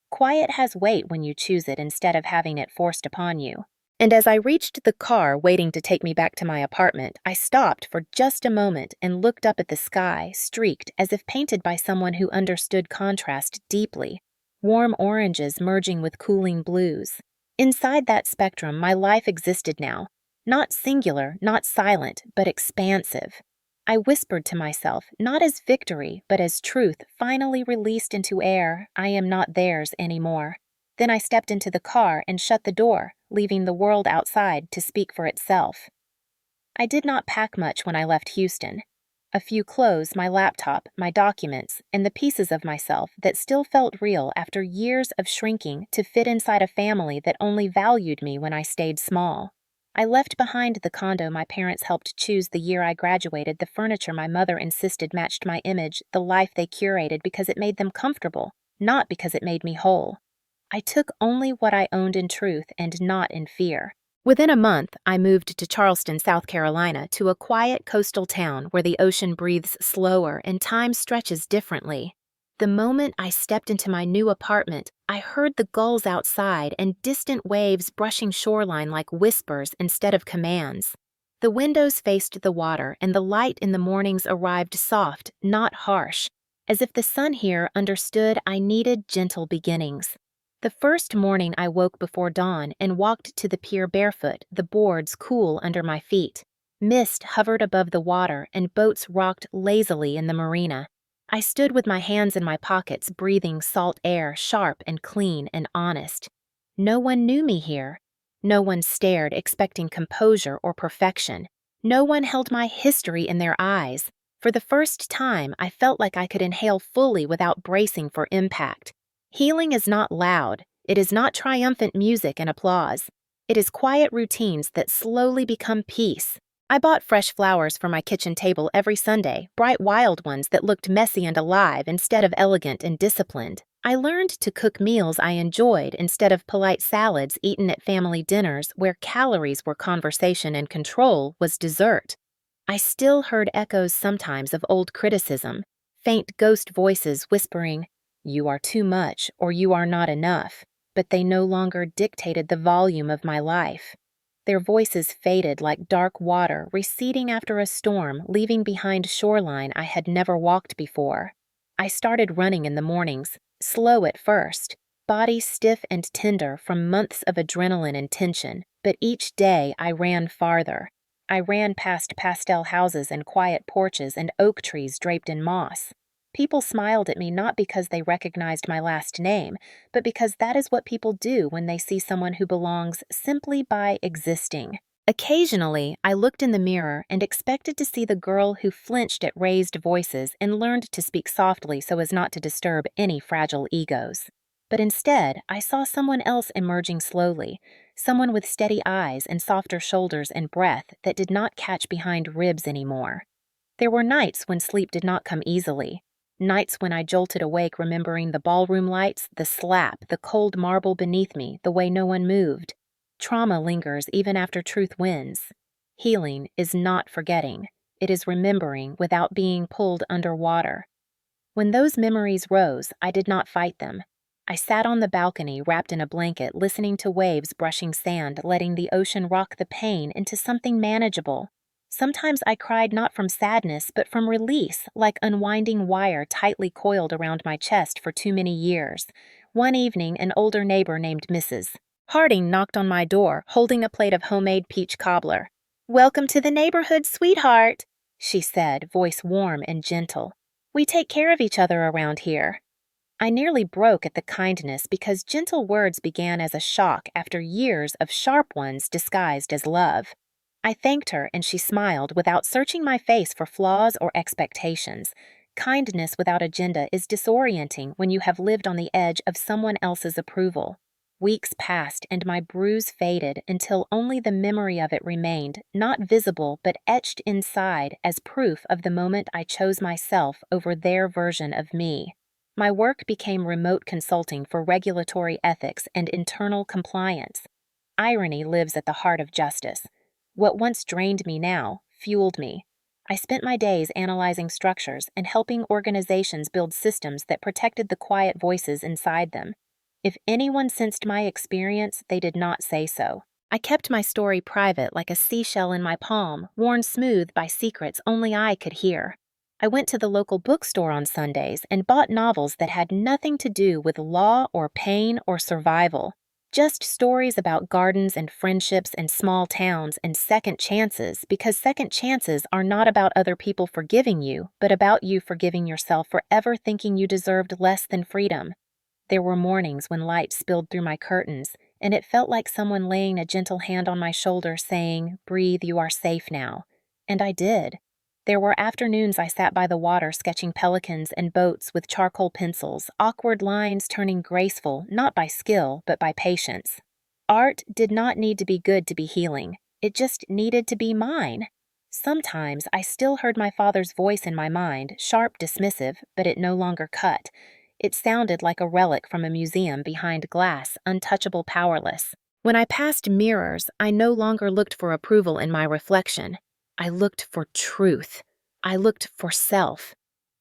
Quiet has weight when you choose it instead of having it forced upon you. And as I reached the car waiting to take me back to my apartment, I stopped for just a moment and looked up at the sky, streaked as if painted by someone who understood contrast deeply. Warm oranges merging with cooling blues. Inside that spectrum, my life existed now. Not singular, not silent, but expansive. I whispered to myself, not as victory, but as truth finally released into air, I am not theirs anymore. Then I stepped into the car and shut the door, leaving the world outside to speak for itself. I did not pack much when I left Houston. A few clothes, my laptop, my documents, and the pieces of myself that still felt real after years of shrinking to fit inside a family that only valued me when I stayed small. I left behind the condo my parents helped choose the year I graduated, the furniture my mother insisted matched my image, the life they curated because it made them comfortable, not because it made me whole. I took only what I owned in truth and not in fear. Within a month, I moved to Charleston, South Carolina, to a quiet coastal town where the ocean breathes slower and time stretches differently. The moment I stepped into my new apartment, I heard the gulls outside and distant waves brushing shoreline like whispers instead of commands. The windows faced the water, and the light in the mornings arrived soft, not harsh, as if the sun here understood I needed gentle beginnings. The first morning I woke before dawn and walked to the pier barefoot, the boards cool under my feet. Mist hovered above the water and boats rocked lazily in the marina. I stood with my hands in my pockets, breathing salt air, sharp and clean and honest. No one knew me here. No one stared, expecting composure or perfection. No one held my history in their eyes. For the first time, I felt like I could inhale fully without bracing for impact. Healing is not loud. It is not triumphant music and applause. It is quiet routines that slowly become peace. I bought fresh flowers for my kitchen table every Sunday, bright wild ones that looked messy and alive instead of elegant and disciplined. I learned to cook meals I enjoyed instead of polite salads eaten at family dinners where calories were conversation and control was dessert. I still heard echoes sometimes of old criticism, faint ghost voices whispering, "You are too much," or "You are not enough," but they no longer dictated the volume of my life. Their voices faded like dark water receding after a storm, leaving behind shoreline I had never walked before. I started running in the mornings, slow at first, body stiff and tender from months of adrenaline and tension, but each day I ran farther. I ran past pastel houses and quiet porches and oak trees draped in moss. People smiled at me not because they recognized my last name, but because that is what people do when they see someone who belongs simply by existing. Occasionally, I looked in the mirror and expected to see the girl who flinched at raised voices and learned to speak softly so as not to disturb any fragile egos. But instead, I saw someone else emerging slowly, someone with steady eyes and softer shoulders and breath that did not catch behind ribs anymore. There were nights when sleep did not come easily. Nights when I jolted awake remembering the ballroom lights, the slap, the cold marble beneath me, the way no one moved. Trauma lingers even after truth wins. Healing is not forgetting. It is remembering without being pulled underwater. When those memories rose, I did not fight them. I sat on the balcony wrapped in a blanket, listening to waves brushing sand, letting the ocean rock the pain into something manageable. Sometimes I cried not from sadness, but from release, like unwinding wire tightly coiled around my chest for too many years. One evening, an older neighbor named Mrs. Harding knocked on my door, holding a plate of homemade peach cobbler. "Welcome to the neighborhood, sweetheart," she said, voice warm and gentle. "We take care of each other around here." I nearly broke at the kindness because gentle words began as a shock after years of sharp ones disguised as love. I thanked her and she smiled without searching my face for flaws or expectations. Kindness without agenda is disorienting when you have lived on the edge of someone else's approval. Weeks passed and my bruise faded until only the memory of it remained, not visible but etched inside as proof of the moment I chose myself over their version of me. My work became remote consulting for regulatory ethics and internal compliance. Irony lives at the heart of justice. What once drained me now fueled me. I spent my days analyzing structures and helping organizations build systems that protected the quiet voices inside them. If anyone sensed my experience, they did not say so. I kept my story private like a seashell in my palm, worn smooth by secrets only I could hear. I went to the local bookstore on Sundays and bought novels that had nothing to do with law or pain or survival. Just stories about gardens and friendships and small towns and second chances, because second chances are not about other people forgiving you, but about you forgiving yourself for ever thinking you deserved less than freedom. There were mornings when light spilled through my curtains, and it felt like someone laying a gentle hand on my shoulder saying, "Breathe, you are safe now." And I did. There were afternoons I sat by the water sketching pelicans and boats with charcoal pencils, awkward lines turning graceful not by skill, but by patience. Art did not need to be good to be healing. It just needed to be mine. Sometimes I still heard my father's voice in my mind, sharp, dismissive, but it no longer cut. It sounded like a relic from a museum behind glass, untouchable, powerless. When I passed mirrors, I no longer looked for approval in my reflection. I looked for truth. I looked for self.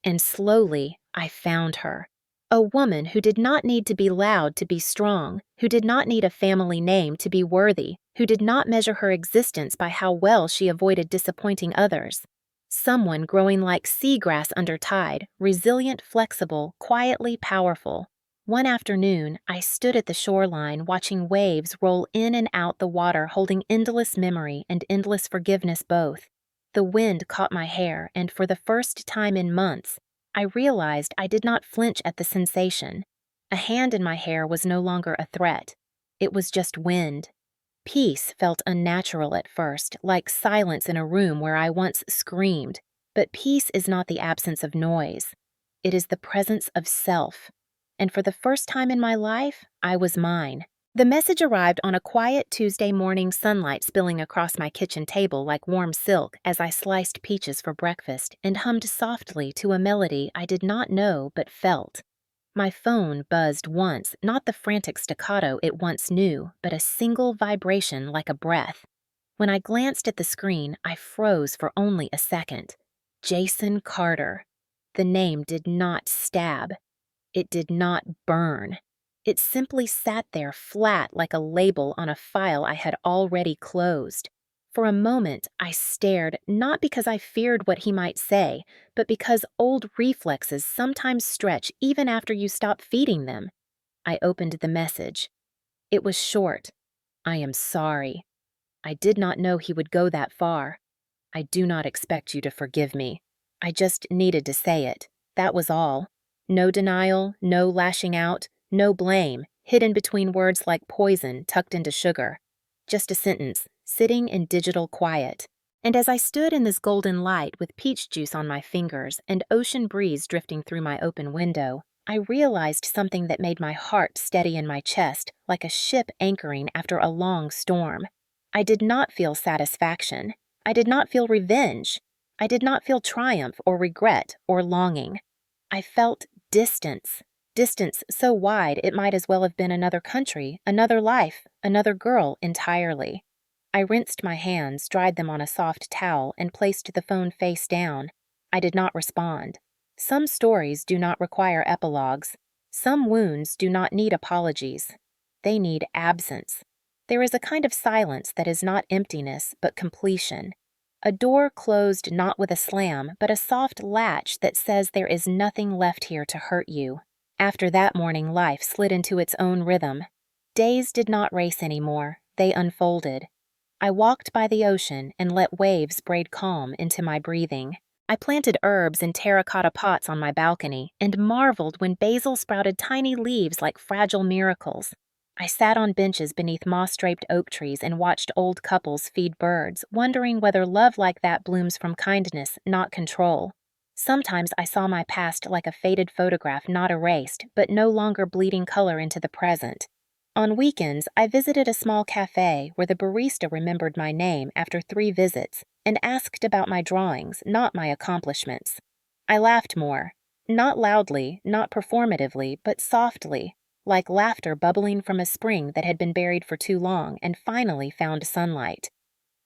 And slowly, I found her. A woman who did not need to be loud to be strong, who did not need a family name to be worthy, who did not measure her existence by how well she avoided disappointing others. Someone growing like seagrass under tide, resilient, flexible, quietly powerful. One afternoon, I stood at the shoreline watching waves roll in and out the water, holding endless memory and endless forgiveness both. The wind caught my hair, and for the first time in months, I realized I did not flinch at the sensation. A hand in my hair was no longer a threat. It was just wind. Peace felt unnatural at first, like silence in a room where I once screamed. But peace is not the absence of noise. It is the presence of self. And for the first time in my life, I was mine. The message arrived on a quiet Tuesday morning, sunlight spilling across my kitchen table like warm silk as I sliced peaches for breakfast and hummed softly to a melody I did not know but felt. My phone buzzed once, not the frantic staccato it once knew, but a single vibration like a breath. When I glanced at the screen, I froze for only a second. Jason Carter. The name did not stab. It did not burn. It simply sat there flat like a label on a file I had already closed. For a moment, I stared, not because I feared what he might say, but because old reflexes sometimes stretch even after you stop feeding them. I opened the message. It was short. "I am sorry. I did not know he would go that far. I do not expect you to forgive me. I just needed to say it. That was all. No denial, no lashing out, no blame, hidden between words like poison tucked into sugar. Just a sentence, sitting in digital quiet. And as I stood in this golden light with peach juice on my fingers and ocean breeze drifting through my open window, I realized something that made my heart steady in my chest, like a ship anchoring after a long storm. I did not feel satisfaction. I did not feel revenge. I did not feel triumph or regret or longing. I felt distance. Distance so wide it might as well have been another country, another life, another girl entirely. I rinsed my hands, dried them on a soft towel, and placed the phone face down. I did not respond. Some stories do not require epilogues. Some wounds do not need apologies. They need absence. There is a kind of silence that is not emptiness, but completion. A door closed not with a slam, but a soft latch that says there is nothing left here to hurt you. After that morning, life slid into its own rhythm. Days did not race anymore. They unfolded. I walked by the ocean and let waves braid calm into my breathing. I planted herbs in terracotta pots on my balcony and marveled when basil sprouted tiny leaves like fragile miracles. I sat on benches beneath moss-draped oak trees and watched old couples feed birds, wondering whether love like that blooms from kindness, not control. Sometimes I saw my past like a faded photograph not erased, but no longer bleeding color into the present. On weekends, I visited a small cafe where the barista remembered my name after 3 visits and asked about my drawings, not my accomplishments. I laughed more, not loudly, not performatively, but softly, like laughter bubbling from a spring that had been buried for too long and finally found sunlight.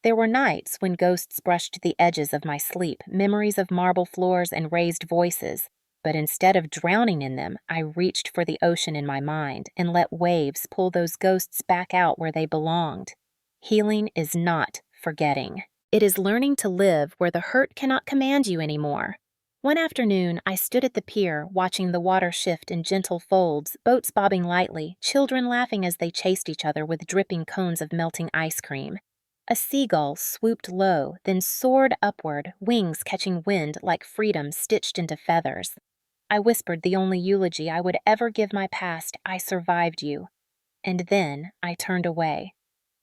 There were nights when ghosts brushed the edges of my sleep, memories of marble floors and raised voices, but instead of drowning in them, I reached for the ocean in my mind and let waves pull those ghosts back out where they belonged. Healing is not forgetting. It is learning to live where the hurt cannot command you anymore, One afternoon, I stood at the pier, watching the water shift in gentle folds, boats bobbing lightly, children laughing as they chased each other with dripping cones of melting ice cream. A seagull swooped low, then soared upward, wings catching wind like freedom stitched into feathers. I whispered the only eulogy I would ever give my past: I survived you. And then I turned away.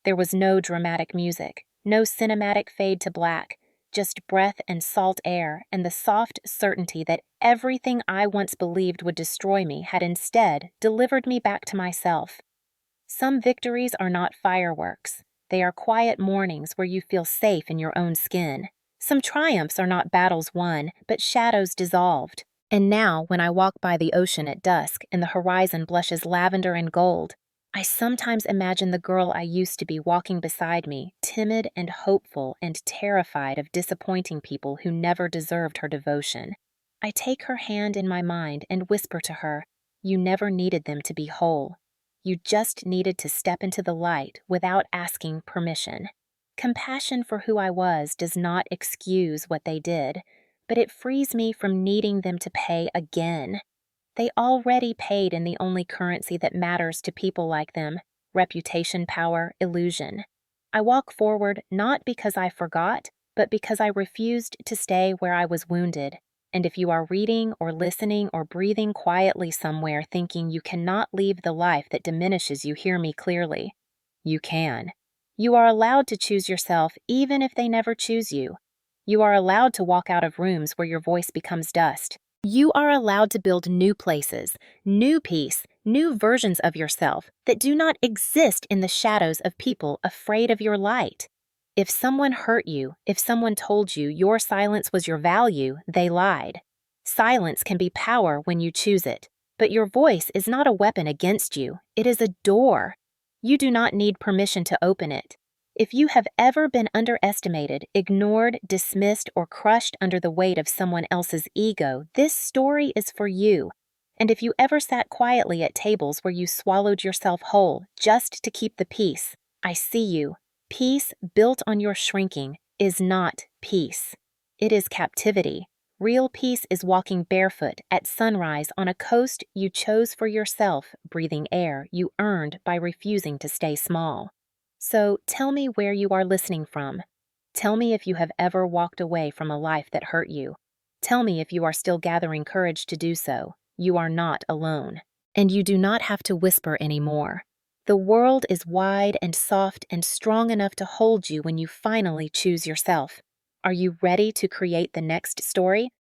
There was no dramatic music, no cinematic fade to black, just breath and salt air and the soft certainty that everything I once believed would destroy me had instead delivered me back to myself. Some victories are not fireworks. They are quiet mornings where you feel safe in your own skin. Some triumphs are not battles won, but shadows dissolved. And now, when I walk by the ocean at dusk and the horizon blushes lavender and gold, I sometimes imagine the girl I used to be walking beside me, timid and hopeful and terrified of disappointing people who never deserved her devotion. I take her hand in my mind and whisper to her, "You never needed them to be whole. You just needed to step into the light without asking permission." Compassion for who I was does not excuse what they did, but it frees me from needing them to pay again. They already paid in the only currency that matters to people like them: reputation, power, illusion. I walk forward not because I forgot, but because I refused to stay where I was wounded. And if you are reading or listening or breathing quietly somewhere thinking you cannot leave the life that diminishes you, hear me clearly. You can. You are allowed to choose yourself even if they never choose you. You are allowed to walk out of rooms where your voice becomes dust. You are allowed to build new places, new peace, new versions of yourself that do not exist in the shadows of people afraid of your light. If someone hurt you, if someone told you your silence was your value, they lied. Silence can be power when you choose it, but your voice is not a weapon against you. It is a door. You do not need permission to open it. If you have ever been underestimated, ignored, dismissed, or crushed under the weight of someone else's ego, this story is for you. And if you ever sat quietly at tables where you swallowed yourself whole just to keep the peace, I see you. Peace built on your shrinking is not peace. It is captivity. Real peace is walking barefoot at sunrise on a coast you chose for yourself, breathing air you earned by refusing to stay small. So tell me where you are listening from. Tell me if you have ever walked away from a life that hurt you. Tell me if you are still gathering courage to do so. You are not alone. And you do not have to whisper anymore. The world is wide and soft and strong enough to hold you when you finally choose yourself. Are you ready to create the next story?